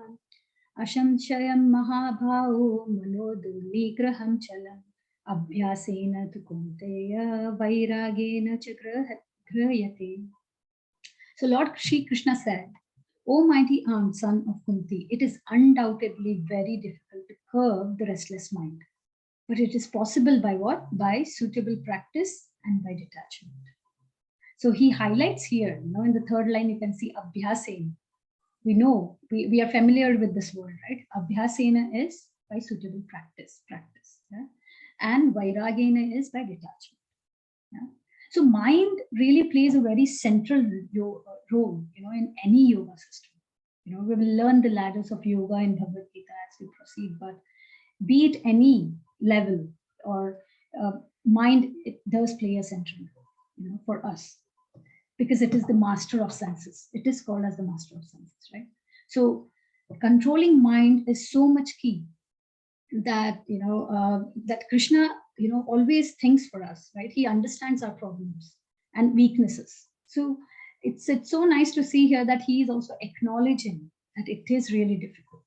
Ashamshayam Mahabhao Manodunigraham Chalam Abhyasena tu Kunteya Vairagena Chagrayate. So Lord Shri Krishna said, O mighty aunt, son of Kunti, it is undoubtedly very difficult to curb the restless mind. But it is possible by what? By suitable practice and by detachment. So he highlights here, in the third line, you can see Abhyasena. We know, we are familiar with this word, right? Abhyasena is by suitable practice. Yeah? And Vairagena is by detachment. Yeah? So mind really plays a very central role, in any yoga system. We will learn the ladders of yoga in Bhagavad Gita as we proceed, but be it any level or mind, it does play a central role, for us, because it is the master of senses. It is called as the master of senses, right? So controlling mind is so much key that, that Krishna, always thinks for us, right? He understands our problems and weaknesses. So it's so nice to see here that he is also acknowledging that it is really difficult,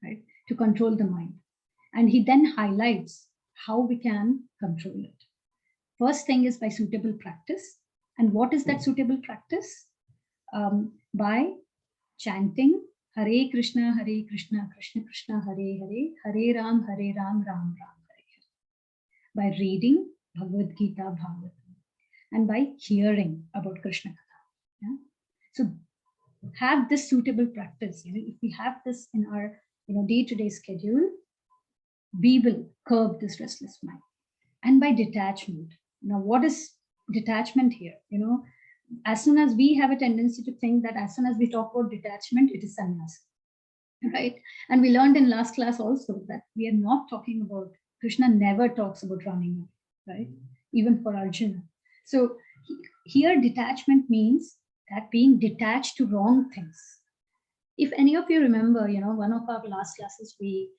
right, to control the mind. And he then highlights how we can control it. First thing is by suitable practice. And what is that suitable practice? By chanting Hare Krishna, Krishna Krishna, Hare Hare, Hare Ram, Ram Ram, Hare Hare. By reading Bhagavad Gita, Bhagavatam, and by hearing about Krishna Katha. Yeah? So have this suitable practice. If we have this in our day-to-day schedule, we will curb this restless mind. and by detachment. Now, what is detachment here? As soon as we have a tendency to think that as soon as we talk about detachment, it is sannyas, right? And we learned in last class also that we are not talking about, Krishna never talks about running away, right? Even for Arjuna. So here detachment means that being detached to wrong things. If any of you remember, one of our last classes, we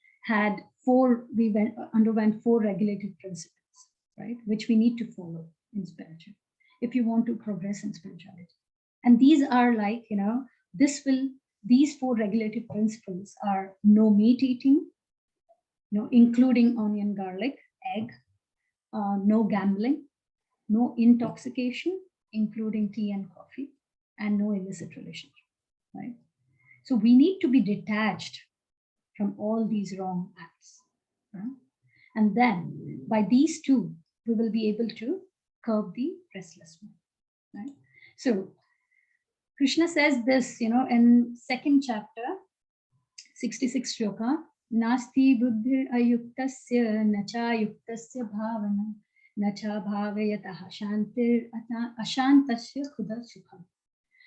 underwent 4 regulative principles, right? Which we need to follow in spirituality if you want to progress in spirituality. And these are like, these 4 regulative principles are no meat eating, including onion, garlic, egg, no gambling, no intoxication, including tea and coffee, and no illicit relationship, right? So we need to be detached from all these wrong acts. Right? And then by these 2, we will be able to curb the restless mind. Right? So Krishna says this, in 2nd chapter, 66 shloka, Nasti buddhir ayuktasya nacha yuktasya bhavana nacha bhavayataha shantir ashantasya khuda sukham.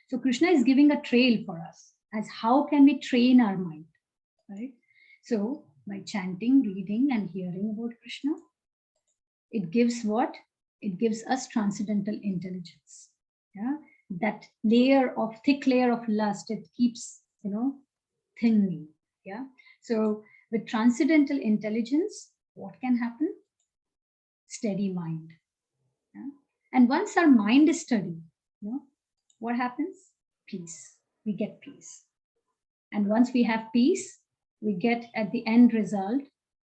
So Krishna is giving a trail for us as how can we train our mind, right? So by chanting, reading, and hearing about Krishna, it gives what? It gives us transcendental intelligence. Yeah, that thick layer of lust, it keeps, thinning. Yeah. So with transcendental intelligence, what can happen? Steady mind. Yeah? And once our mind is steady, what happens? Peace. We get peace. And once we have peace, we get at the end result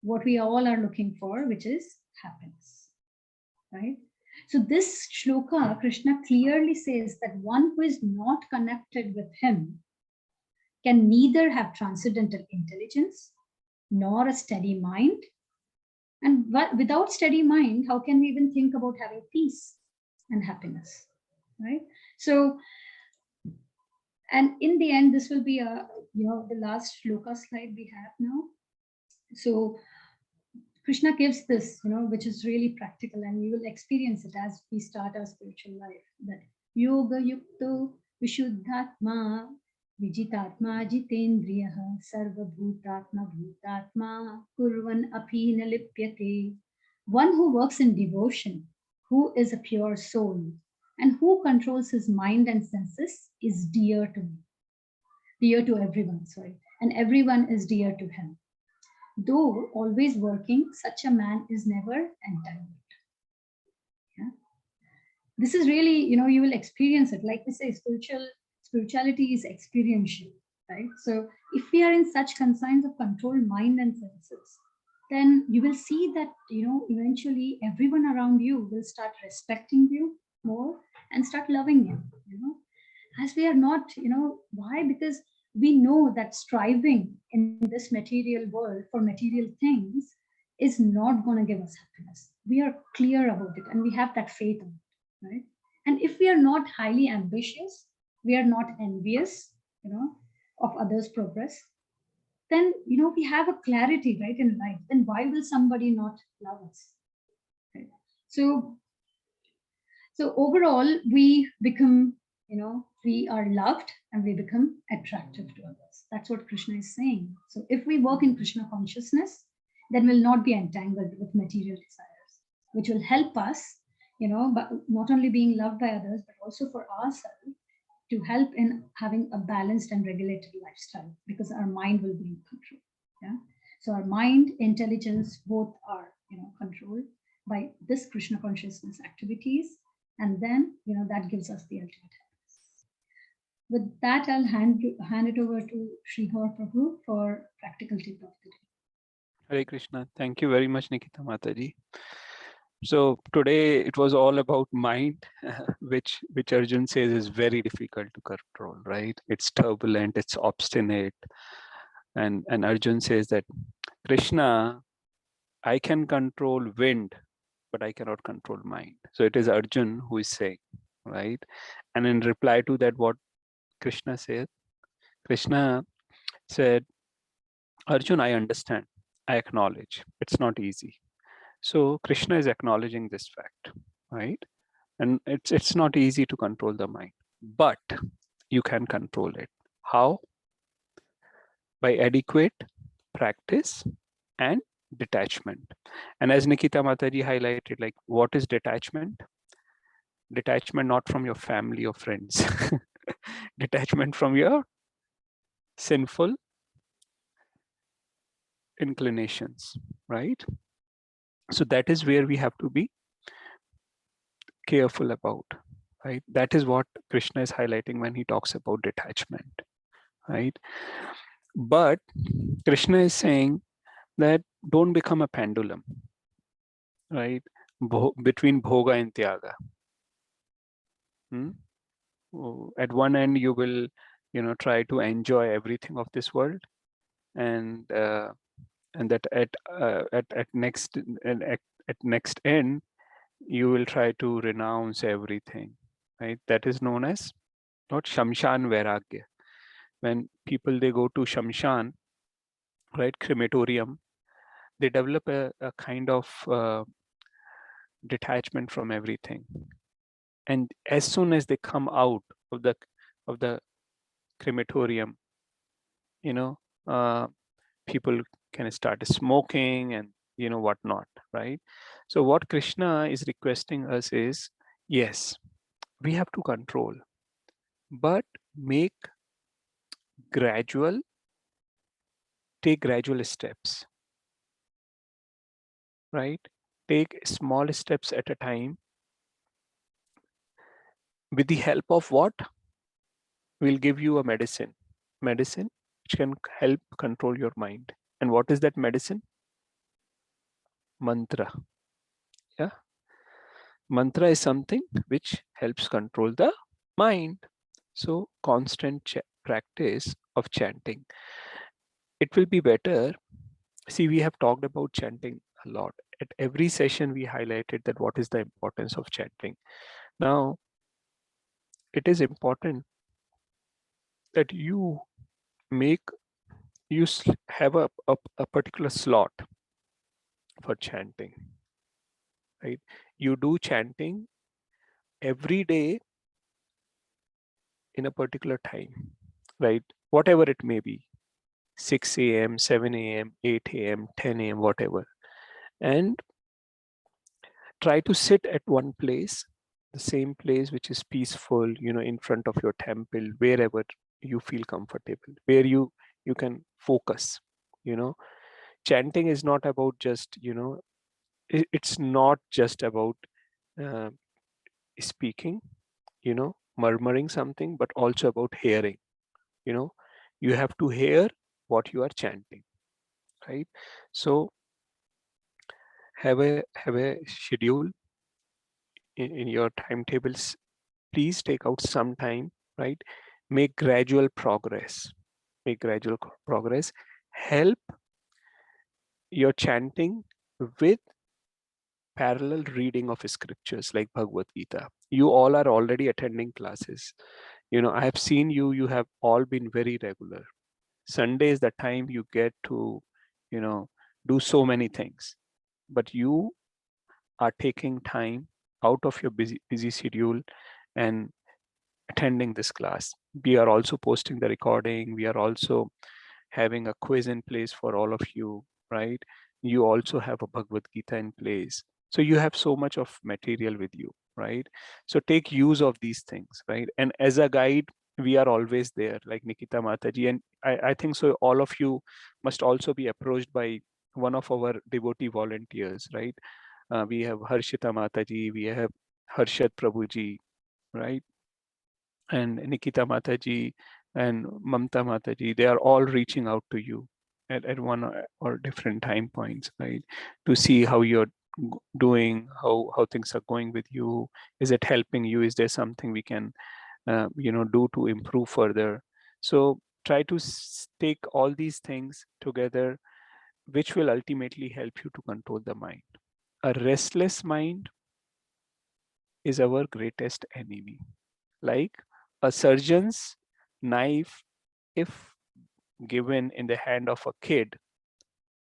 what we all are looking for, which is happiness. Right? So this shloka, Krishna clearly says that one who is not connected with him can neither have transcendental intelligence nor a steady mind. And without steady mind, how can we even think about having peace and happiness? Right? So, and in the end, this will be the last shloka slide we have now. So Krishna gives this, which is really practical, and we will experience it as we start our spiritual life. That yoga yukto vishuddhatma vijitatma jitendriyaha sarva bhutatma bhutatma kurvan api na lipyate. One who works in devotion, who is a pure soul, and who controls his mind and senses is dear to me. Dear to everyone, sorry. And everyone is dear to him. Though always working, such a man is never entangled. Yeah? This is really, you will experience it. Like we say, spirituality is experiential, right? So if we are in such concerns of controlled mind and senses, then you will see that, eventually everyone around you will start respecting you more and start loving you, as we are not, why? Because we know that striving in this material world for material things is not going to give us happiness. We are clear about it and we have that faith on it, right? And if we are not highly ambitious, we are not envious, of others' progress, then, we have a clarity, right, in life. Then why will somebody not love us? Right? So overall, we become, we are loved and we become attractive to others. That's what Krishna is saying. So if we work in Krishna consciousness, then we'll not be entangled with material desires, which will help us, but not only being loved by others, but also for ourselves to help in having a balanced and regulated lifestyle, because our mind will be in control. Yeah. So our mind, intelligence, both are, controlled by this Krishna consciousness activities. And then, that gives us the ultimate happiness. With that, I'll hand it over to Srihar Prabhu for practical tip of the day.
Hare Krishna. Thank you very much, Nikita Mataji. So today it was all about mind, which Arjun says is very difficult to control, right? It's turbulent, it's obstinate. And Arjun says that, Krishna, I can control wind, but I cannot control mind. So it is Arjun who is saying, right? And in reply to that, what Krishna said? Krishna said, Arjun, I understand. I acknowledge. It's not easy. So Krishna is acknowledging this fact, right? And it's not easy to control the mind, but you can control it. How? By adequate practice and detachment. And as Nikita Mataji highlighted, like, what is detachment? Detachment not from your family or friends. Detachment from your sinful inclinations, right? So that is where we have to be careful about, right? That is what Krishna is highlighting when he talks about detachment, right? But Krishna is saying that don't become a pendulum, right? Between bhoga and tyaga. At one end, you will, try to enjoy everything of this world, and that at next and at next end, you will try to renounce everything, right? That is known as not Shamshan Vairagya. When people, they go to Shamshan, right, crematorium, they develop a kind of detachment from everything. And as soon as they come out of the crematorium, uh, people can start smoking and whatnot, right? So what Krishna is requesting us is, yes, we have to control, but take gradual steps, right? Take small steps at a time. With the help of what? We'll give you a medicine which can help control your mind. And what is that medicine? Mantra. Yeah, mantra is something which helps control the mind. So constant practice of chanting, it will be better. See, we have talked about chanting a lot. At every session we highlighted that what is the importance of chanting. Now it is important that you make you have a particular slot for chanting, right? You do chanting every day in a particular time, right? Whatever it may be, 6 a.m., 7 a.m., 8 a.m., 10 a.m., whatever. And try to sit at one place, the same place which is peaceful, in front of your temple, wherever you feel comfortable, where you can focus. Chanting is not about just, it's not just about uh, speaking, murmuring something, but also about hearing. You have to hear what you are chanting, right? So have a schedule in your timetables. Please take out some time, right? Make gradual progress. Help your chanting with parallel reading of scriptures like Bhagavad Gita. You all are already attending classes. I have seen you have all been very regular. Sunday is the time you get to, do so many things, but you are taking time out of your busy schedule and attending this class. We are also posting the recording. We are also having a quiz in place for all of you, right? You also have a Bhagavad Gita in place. So you have so much of material with you, right? So take use of these things, right? And as a guide, we are always there, like Nikita Mataji. And I think so all of you must also be approached by one of our devotee volunteers, right? We have Harshita Mataji, we have Harshad Prabhuji, right? And Nikita Mataji and Mamta Mataji, they are all reaching out to you at one or different time points, right? To see how you're doing, how things are going with you. Is it helping you? Is there something we can, do to improve further? So try to take all these things together, which will ultimately help you to control the mind. A restless mind is our greatest enemy. Like a surgeon's knife, if given in the hand of a kid,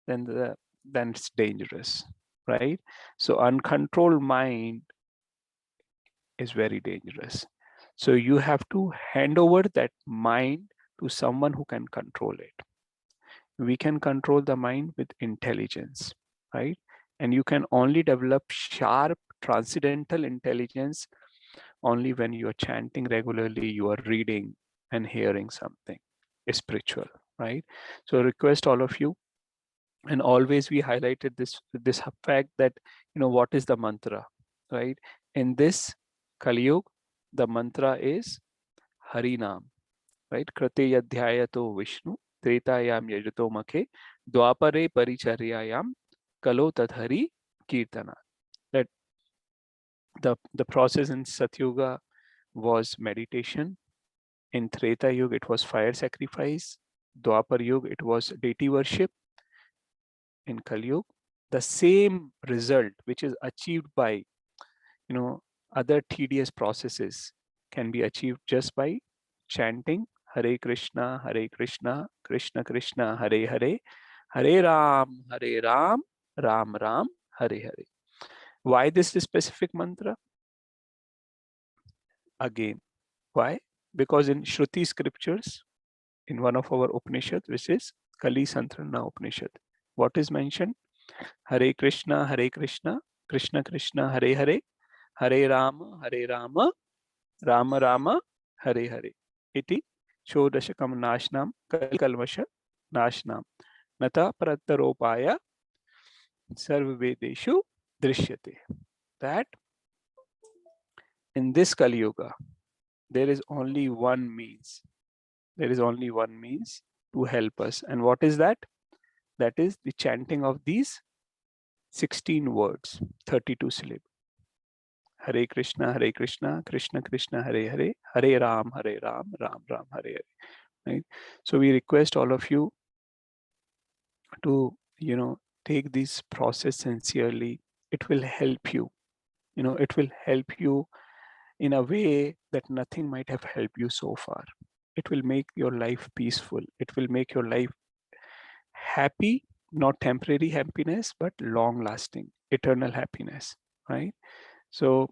then it's dangerous, right? So uncontrolled mind is very dangerous. So you have to hand over that mind to someone who can control it. We can control the mind with intelligence, right? And you can only develop sharp transcendental intelligence only when you are chanting regularly, you are reading and hearing something spiritual, right? So request all of you, and always we highlighted this fact that, you know, what is the mantra, right? In this Kali Yuga, the mantra is Harinam, right? Krate yadhyayato Vishnu, Tretayam yajato makhe, Dwapare paricharyayam, Kalo tadhari kirtana. That the process in Satyuga was meditation. In Treta Yuga, it was fire sacrifice. Dwapar Yuga, it was deity worship. In Kali Yuga, the same result which is achieved by, you know, other tedious processes can be achieved just by chanting Hare Krishna, Krishna Krishna, Hare Hare, Hare Ram, Ram Ram, Hare Hare. Why this specific mantra? Again, why? Because in Shruti scriptures, in one of our Upanishads, which is Kali Santrana Upanishad, what is mentioned? Hare Krishna, Krishna Krishna, Hare Hare, Hare Rama, Rama Rama, Hare Hare. Iti Shodashakam Nashnam Kalkalmasha Nashnam Nata Prataropaya Sarvvedeshu Drishyate. That in this Kali Yuga, there is only one means. There is only one means to help us. And what is that? That is the chanting of these 16 words, 32 syllables. Hare Krishna, Krishna Krishna, Hare Hare, Hare Ram, Ram Ram, Hare Hare. Right? So we request all of you to, you know, take this process sincerely. It will help you. You know, it will help you in a way that nothing might have helped you so far. It will make your life peaceful. It will make your life happy, not temporary happiness, but long lasting, eternal happiness, right? So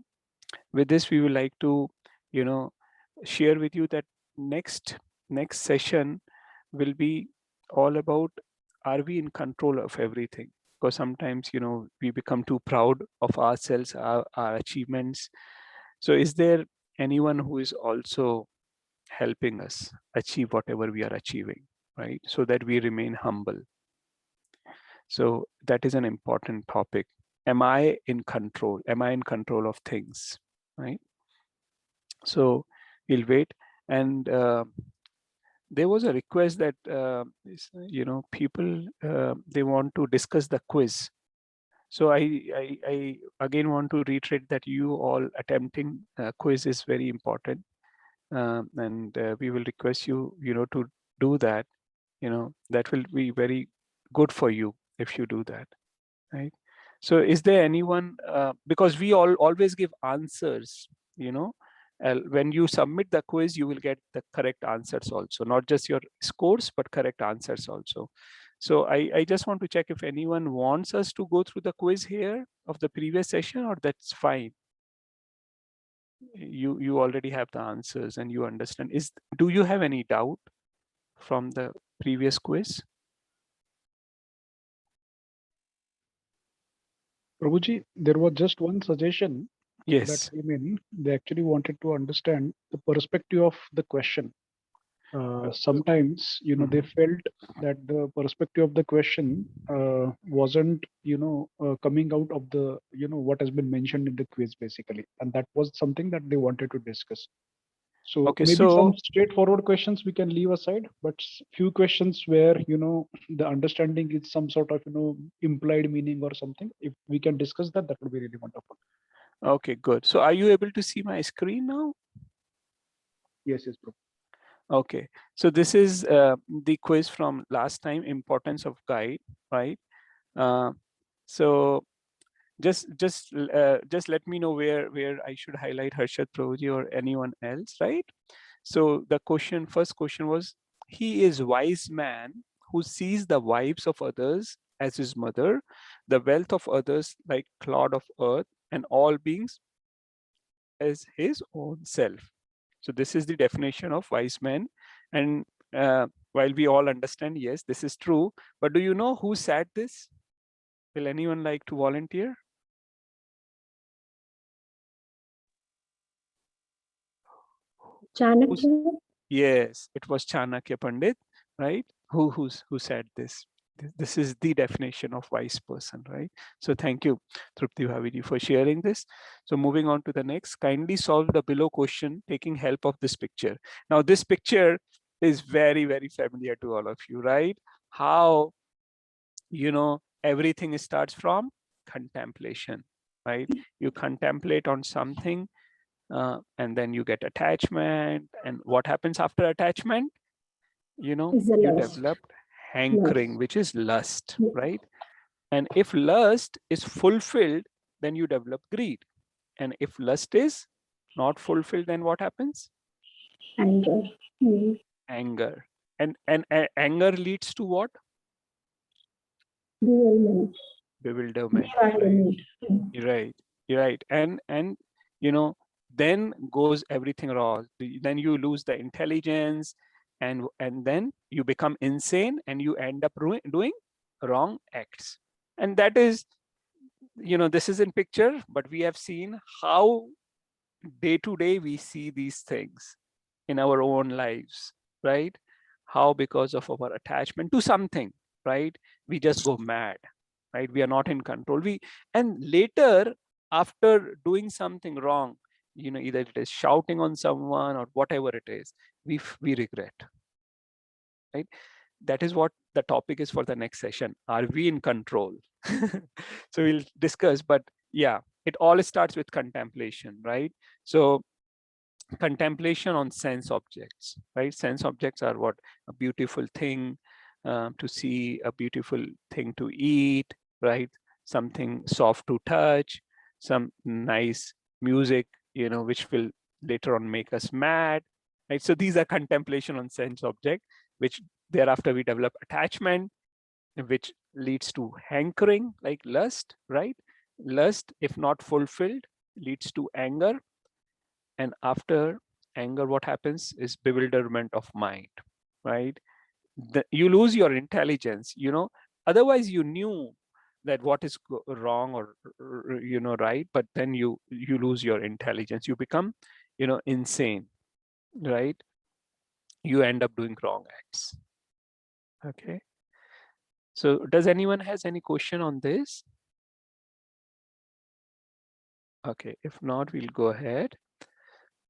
with this, we would like to, you know, share with you that next session will be all about, are we in control of everything? Because sometimes, you know, we become too proud of ourselves, our achievements. So is there anyone who is also helping us achieve whatever we are achieving, right? So that we remain humble. So that is an important topic. Am I in control? Am I in control of things, right? So we'll wait. And there was a request that, you know, people, they want to discuss the quiz. So I again want to reiterate that you all attempting quiz is very important. And we will request you, you know, to do that. You know, that will be very good for you if you do that, right? So is there anyone, because we all always give answers, you know, when you submit the quiz, you will get the correct answers also, not just your scores, but correct answers also. So I just want to check if anyone wants us to go through the quiz here of the previous session, or that's fine. You already have the answers and you understand. Do you have any doubt from the previous quiz?
Prabhuji, there was just one suggestion that
Yes.
came in. They actually wanted to understand the perspective of the question. Sometimes, you know, they felt that the perspective of the question wasn't, you know, coming out of the, you know, what has been mentioned in the quiz basically. And that was something that they wanted to discuss. So
Okay,
maybe some
so
straightforward questions we can leave aside, but few questions where, you know, the understanding is some sort of, you know, implied meaning or something. If we can discuss that, that would be really wonderful.
okay, good. So are you able to see my screen now?
Yes, yes, bro.
Okay, so this is the quiz from last time, importance of guide, right? So just let me know where I should highlight Harshad Prabhuji or anyone else, right? So the first question was, he is wise man who sees the wives of others as his mother, the wealth of others like clod of earth, and all beings as his own self. So this is the definition of wise man. And while we all understand, yes, this is true, but do you know who said this? Will anyone like to volunteer?
Chanakya.
Yes, it was Chanakya Pandit, right? Who said this? This is the definition of wise person, right? So thank you, Trupti Bhaviji, for sharing this. So moving on to the next, kindly solve the below question taking help of this picture. Now this picture is very, very familiar to all of you, right? How, you know, everything starts from contemplation, right? You contemplate on something, and then you get attachment. And what happens after attachment? You know,
Is the
you
lust.
develop hankering,
Lust.
which is lust,
Yeah.
right? And if lust is fulfilled, then you develop greed. And if lust is not fulfilled, then what happens?
Anger.
Anger. And anger leads to what?
Bewilderment.
Bewilderment.
Bewilderment.
Right. Right. And you know, then goes everything wrong. Then you lose the intelligence, and then you become insane, and you end up doing wrong acts. And that is, you know, this is in picture, but we have seen how day to day we see these things in our own lives, right? How because of our attachment to something, right, we just go mad, right? We are not in control. And later, after doing something wrong, you know, either it is shouting on someone or whatever it is, we regret, right? That is what the topic is for the next session. Are we in control? So we'll discuss, but yeah, it all starts with contemplation, right? So contemplation on sense objects, right? Sense objects are what? A beautiful thing to see, a beautiful thing to eat, right? Something soft to touch, some nice music, you know, which will later on make us mad, right? So these are contemplation on sense object, which thereafter we develop attachment, which leads to hankering, like lust, right? Lust, if not fulfilled, leads to anger. And after anger, what happens is bewilderment of mind, right? You lose your intelligence, you know. Otherwise you knew that what is wrong or, you know, right, but then you lose your intelligence, you become, you know, insane, right? You end up doing wrong acts. Okay, so does anyone has any question on this? Okay, if not, we'll go ahead.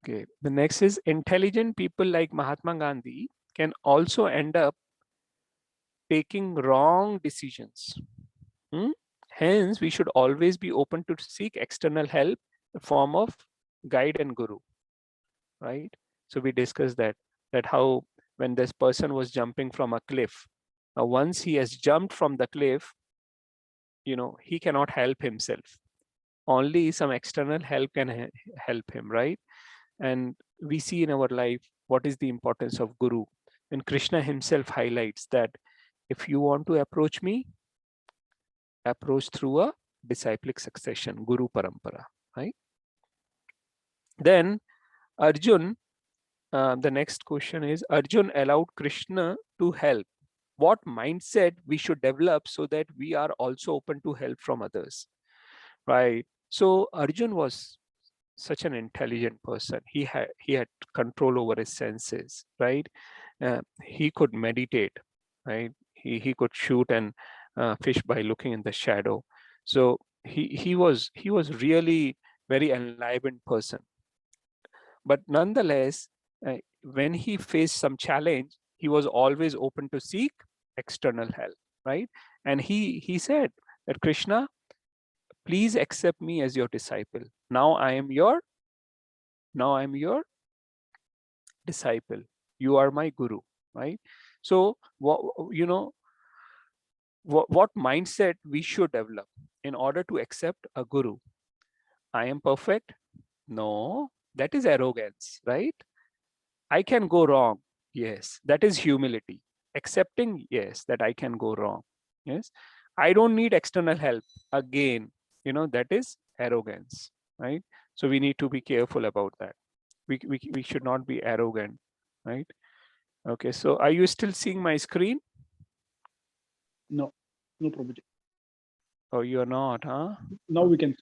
Okay, the next is intelligent people like Mahatma Gandhi can also end up taking wrong decisions. Hence, we should always be open to seek external help in the form of guide and guru, right? So we discussed that how when this person was jumping from a cliff, once he has jumped from the cliff, you know, he cannot help himself. Only some external help can help him, right? And we see in our life what is the importance of guru. And Krishna himself highlights that if you want to approach me, approach through a disciplic succession, guru parampara, right? Then Arjun, the next question is, Arjun allowed Krishna to help. What mindset we should develop so that we are also open to help from others, right? So Arjun was such an intelligent person. He had control over his senses, right? He could meditate, right? He could shoot and fish by looking in the shadow. So he was really very enlivened person. But nonetheless, when he faced some challenge, he was always open to seek external help, right? And he said that, Krishna, please accept me as your disciple. Now I am your disciple. You are my guru, right? So what mindset we should develop in order to accept a guru? I am perfect? No, that is arrogance, right? I can go wrong. Yes, that is humility. Accepting, yes, that I can go wrong. Yes, I don't need external help. Again, that is arrogance, right? So we need to be careful about that. We should not be arrogant, right? Okay, so are you still seeing my screen?
No, no problem.
Oh, you're not, huh?
Now we can.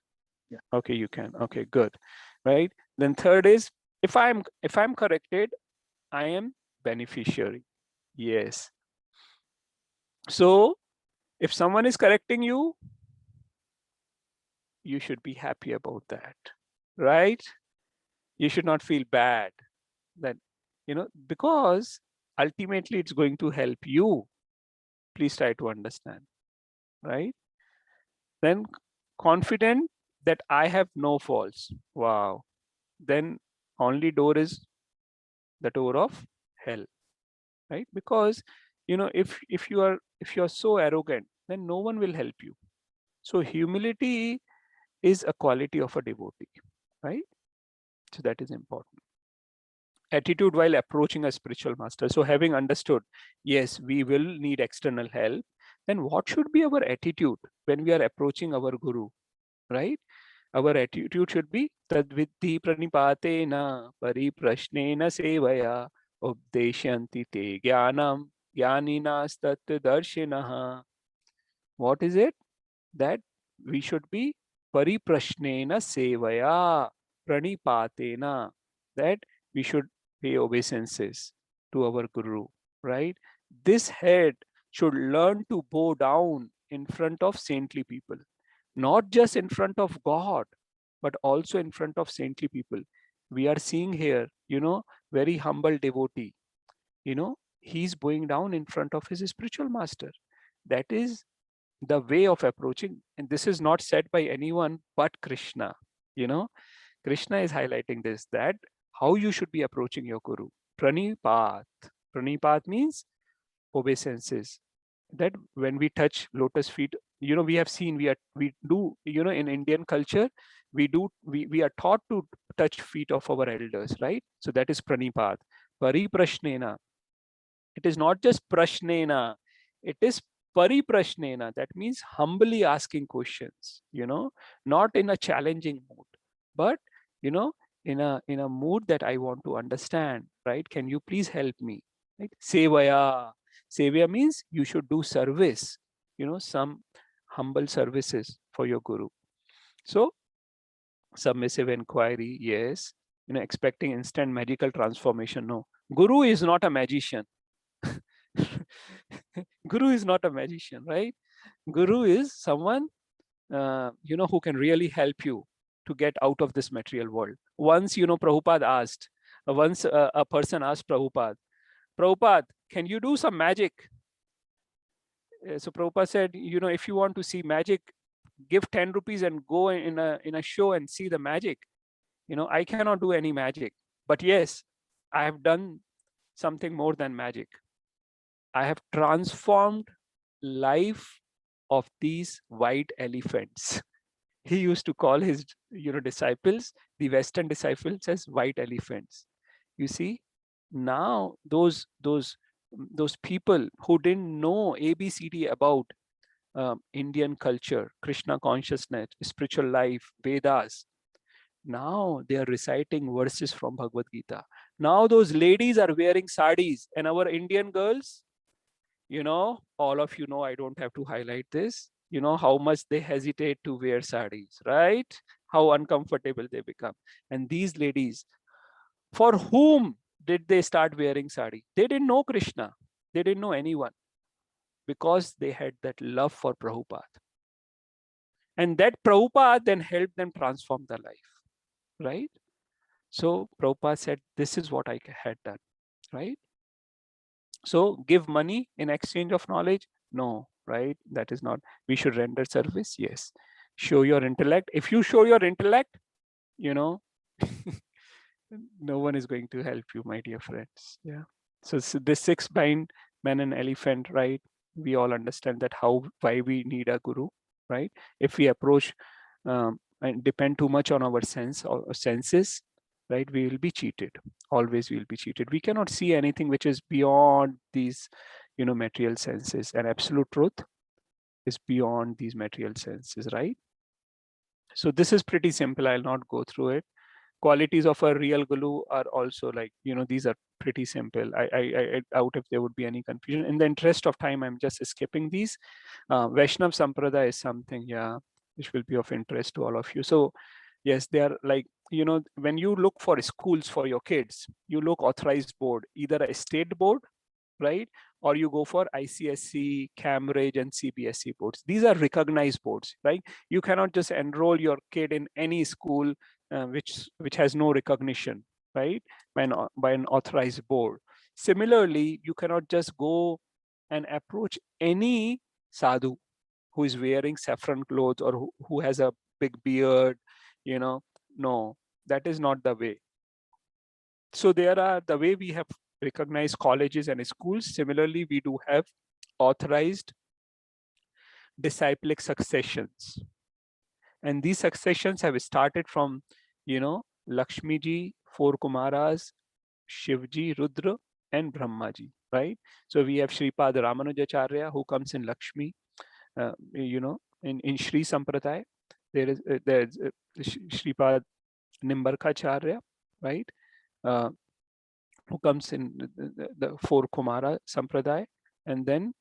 Yeah.
Okay, you can. Okay, good. Right. Then third is, if I'm corrected, I am beneficiary. Yes. So if someone is correcting you, you should be happy about that, right? You should not feel bad that, because ultimately it's going to help you. Please try to understand, right? Then confident that I have no faults. Wow. Then only door is the door of hell, right? Because if you're so arrogant, then no one will help you. So humility is a quality of a devotee, right? So that is important. Attitude while approaching a spiritual master. So having understood, yes, we will need external help, then what should be our attitude when we are approaching our guru, right? Our attitude should be tadviddhi pranipatena pariprashnena sevaya updeshyanti te jnanam jnaninas tat darshinaha. What is it? That we should be pariprashnena sevaya pranipatena, that we should pay obeisances to our guru, right? This head should learn to bow down in front of saintly people, not just in front of God, but also in front of saintly people. We are seeing here, very humble devotee, he's bowing down in front of his spiritual master. That is the way of approaching. And this is not said by anyone but Krishna. Krishna is highlighting this, that how you should be approaching your guru. Pranipat. Pranipat means obeisances. That when we touch lotus feet, we have seen, we do, in Indian culture, we are taught to touch feet of our elders, right? So that is pranipat. Pariprashnena. It is not just prashnena, it is pariprashnena. That means humbly asking questions, not in a challenging mood, but in a mood that I want to understand, right? Can you please help me? Right? Sevaya. Sevaya means you should do service, some humble services for your guru. So submissive inquiry, yes. Expecting instant magical transformation, no. Guru is not a magician. Guru is not a magician, right? Guru is someone who can really help you to get out of this material world. Once, Prabhupada asked, once a person asked Prabhupada, can you do some magic? So Prabhupada said, if you want to see magic, give 10 rupees and go in a show and see the magic. I cannot do any magic, but yes, I have done something more than magic. I have transformed life of these white elephants. He used to call his disciples, the Western disciples, as white elephants. You see, now those people who didn't know ABCD about Indian culture, Krishna consciousness, spiritual life, Vedas, now they are reciting verses from Bhagavad Gita. Now those ladies are wearing saris, and our Indian girls, all of I don't have to highlight this, how much they hesitate to wear saris, right? How uncomfortable they become. And these ladies, for whom did they start wearing sari? They didn't know Krishna. They didn't know anyone, because they had that love for Prabhupada. And that Prabhupada then helped them transform their life, right? So Prabhupada said, this is what I had done, right? So give money in exchange of knowledge? No, right? That is not. We should render service? Yes. Show your intellect. If you show your intellect, no one is going to help you, my dear friends. Yeah. So this 6 blind men and elephant, right? We all understand that why we need a guru, right? If we approach and depend too much on our senses, right, we will be cheated. Always we will be cheated. We cannot see anything which is beyond these material senses. And absolute truth, is beyond these material senses, right? So this is pretty simple. I'll not go through it. Qualities of a real guru are also like, these are pretty simple. I doubt if there would be any confusion. In the interest of time, I'm just skipping these. Vaishnav Sampradaya is something, yeah, which will be of interest to all of you. So yes, they are like, when you look for schools for your kids, you look authorized board, either a state board, right? Or you go for ICSC, Cambridge, and CBSE boards. These are recognized boards, right? You cannot just enroll your kid in any school which has no recognition, right? By an authorized board. Similarly, you cannot just go and approach any sadhu who is wearing saffron clothes or who has a big beard, no, that is not the way. So there are, the way we have recognized colleges and schools, similarly, we do have authorized disciplic successions. And these successions have started from, Lakshmi ji, four Kumaras, Shivji, Rudra, and Brahmaji, right? So we have Shripad Ramanujacharya, who comes in Lakshmi, in Shri Sampradaya. There's Shripad Nimbarkacharya, right? Who comes in the four Kumara Sampradaya, and then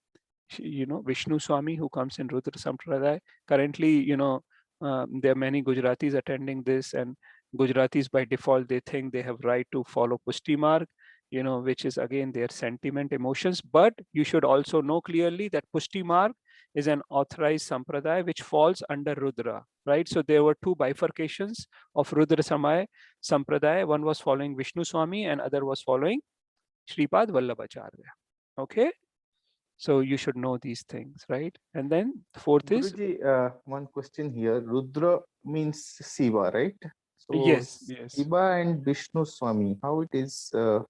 Vishnu Swami, who comes in Rudra Sampradaya. Currently, there are many Gujaratis attending this, and Gujaratis by default, they think they have right to follow Pushti Marg, which is again their sentiment, emotions. But you should also know clearly that Pushti Marg is an authorized Sampradaya which falls under Rudra, right? So there were two bifurcations of Rudra Sampradaya. One was following Vishnu Swami and other was following Shripad Vallabhacharya. Okay? So you should know these things, right? And then fourth is...
Guruji, one question here. Rudra means Shiva, right? So
yes.
Shiva and Vishnu Swami, how it is?
Wow.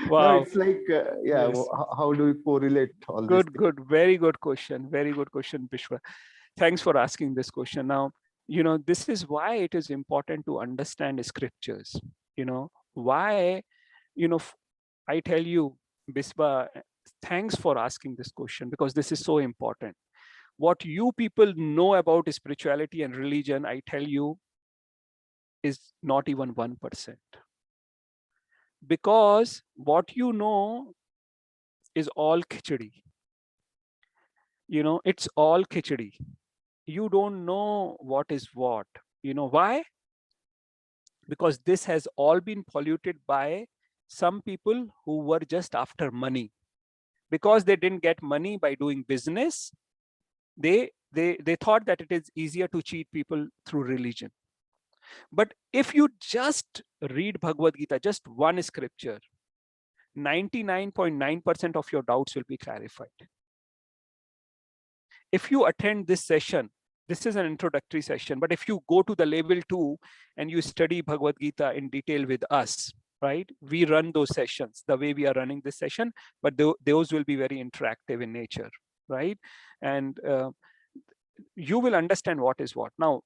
No, it's like, yeah,
Yes.
how do we correlate all this?
Good. Very good question. Very good question, Vishwa. Thanks for asking this question. Now, this is why it is important to understand scriptures. Why, I tell you, Biswa, thanks for asking this question, because this is so important. What you people know about spirituality and religion, I tell you, is not even 1%. Because what you know is all khichdi. It's all khichdi. You don't know what is what. Why? Because this has all been polluted by some people who were just after money. Because they didn't get money by doing business, they thought that it is easier to cheat people through religion. But if you just read Bhagavad Gita, just one scripture, 99.9% of your doubts will be clarified. If you attend this session, this is an introductory session, but if you go to the level 2 and you study Bhagavad Gita in detail with us, right? We run those sessions the way we are running this session, but those will be very interactive in nature, right? And you will understand what is what. Now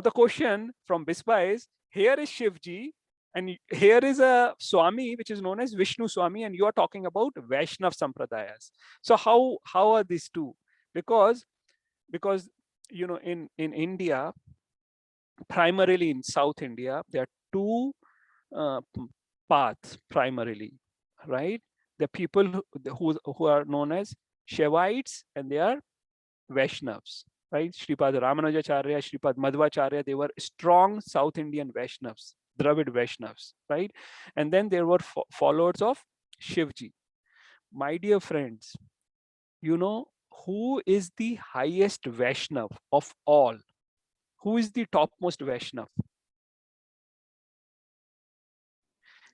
the question from Bispa is, here is Shivji, and here is a Swami, which is known as Vishnu Swami, and you are talking about Vaishnav Sampradayas. So how are these two? Because in India, primarily in South India, there are two paths primarily, right? The people who are known as Shaivites and they are Vaishnavs, right? Shripad Ramanujacharya, Shripad Madhvacharya, they were strong South Indian Vaishnavs, Dravid Vaishnavs, right? And then there were followers of Shivji. My dear friends, who is the highest Vaishnav of all? Who is the topmost Vaishnav?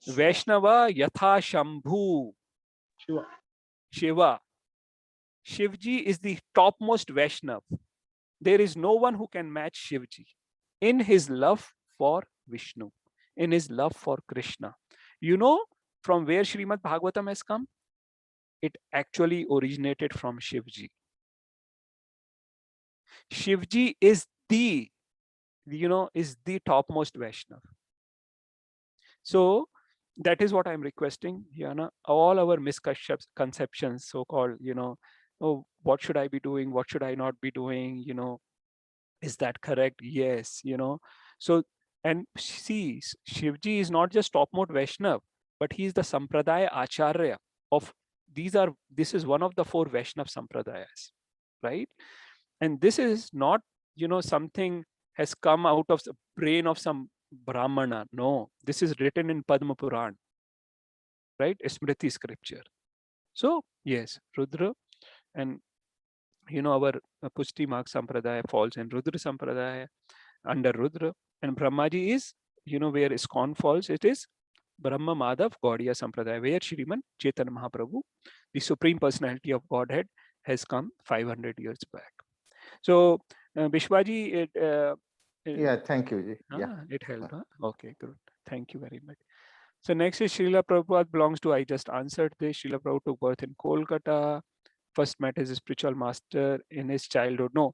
Vaishnava Yatha Shambhu. Shiva. Shivji is the topmost Vaishnav. There is no one who can match Shivji in his love for Vishnu, in his love for Krishna. From where Srimad Bhagavatam has come? It actually originated from Shivji. Shivji is the topmost Vaishnav. So, that is what I'm requesting. All our misconceptions, so-called, oh, what should I be doing? What should I not be doing? Is that correct? Yes, So, and see, Shivji is not just topmost Vaishnav, but he is the Sampradaya Acharya of this is one of the 4 Vaishnav Sampradayas, right? And this is not, something has come out of the brain of some Brahmana. No, this is written in Padma Puran, right? Smriti scripture. So, yes, Rudra, and our Pushti Marg Sampradaya falls in Rudra Sampradaya, under Rudra, and Brahmaji is, where ISKCON falls, it is Brahma Madhav Gaudiya Sampradaya, where Shriman Chaitanya Mahaprabhu, the Supreme Personality of Godhead, has come 500 years back. So, Bishwaji,
Yeah, thank you, Ji. Yeah.
it helped. Huh? Okay, good. Thank you very much. So next is Srila Prabhupada belongs to, I just answered this. Srila Prabhupada took birth in Kolkata. First met his spiritual master in his childhood. No,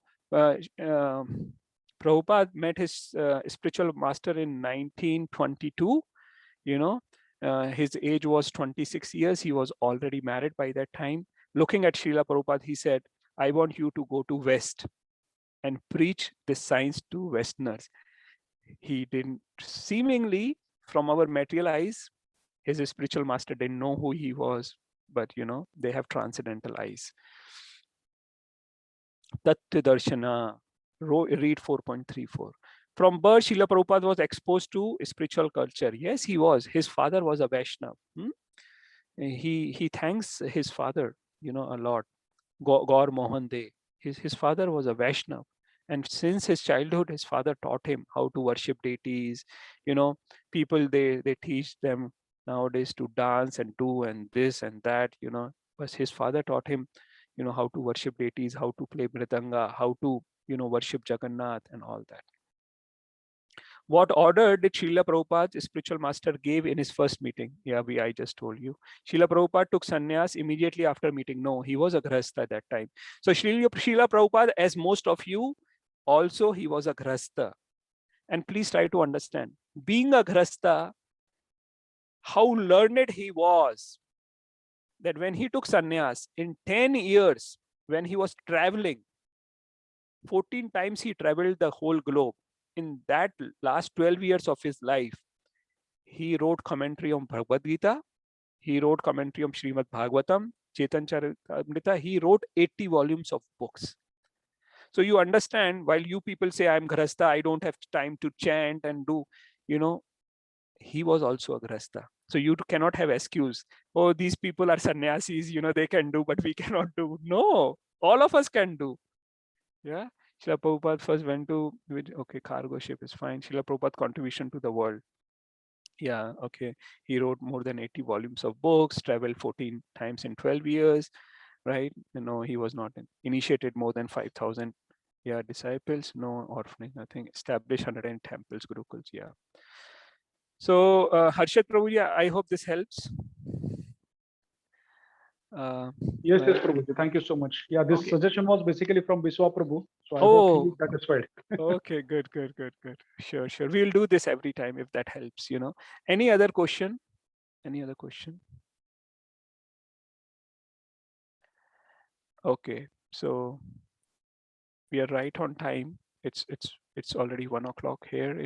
Prabhupada met his spiritual master in 1922. His age was 26 years. He was already married by that time. Looking at Srila Prabhupada, he said, I want you to go to West and preach this science to Westerners. He didn't, seemingly from our material eyes, his spiritual master didn't know who he was, but they have transcendental eyes. Tattva Darshana, read 4.34. From birth, Srila Prabhupada was exposed to spiritual culture. Yes, he was. His father was a Vaishnav. He thanks his father, a lot. Gaur Mohan De. His father was a Vaishnav. And since his childhood, his father taught him how to worship deities. People, they teach them nowadays to dance and do and this and that, but his father taught him, how to worship deities, how to play mridanga, how to, worship Jagannath and all that. What order did Srila Prabhupada's spiritual master gave in his first meeting? Yeah, I just told you. Srila Prabhupada took sannyas immediately after meeting. No, he was a grahastha at that time. So Srila Prabhupada, as most of you, also he was a grahastha. And please try to understand, being a grahastha, how learned he was, that when he took sannyas, in 10 years, when he was traveling, 14 times he traveled the whole globe. In that last 12 years of his life, he wrote commentary on Bhagavad Gita, he wrote commentary on Srimad Bhagavatam, Chaitanya Charitamrita, he wrote 80 volumes of books. So you understand, while you people say, I'm Grahastha, I don't have time to chant and do, he was also a Grahastha. So you cannot have excuse. Oh, these people are sannyasis, they can do, but we cannot do. No, all of us can do. Yeah. Srila Prabhupada first went to, okay, cargo ship is fine. Srila Prabhupada contribution to the world. Yeah, okay. He wrote more than 80 volumes of books, traveled 14 times in 12 years, right? He was not initiated more than 5,000 disciples, no orphanage, nothing. Established 110 temples, gurukuls, yeah. So, Harshad Prabhu, I hope this helps.
Yes, Prabhuji. Thank you so much. Yeah, this
Okay.
suggestion was basically from Biswa Prabhu. So I hope he is satisfied.
Okay, good. Sure. We'll do this every time if that helps, Any other question? Okay, so we are right on time. It's already 1 o'clock here in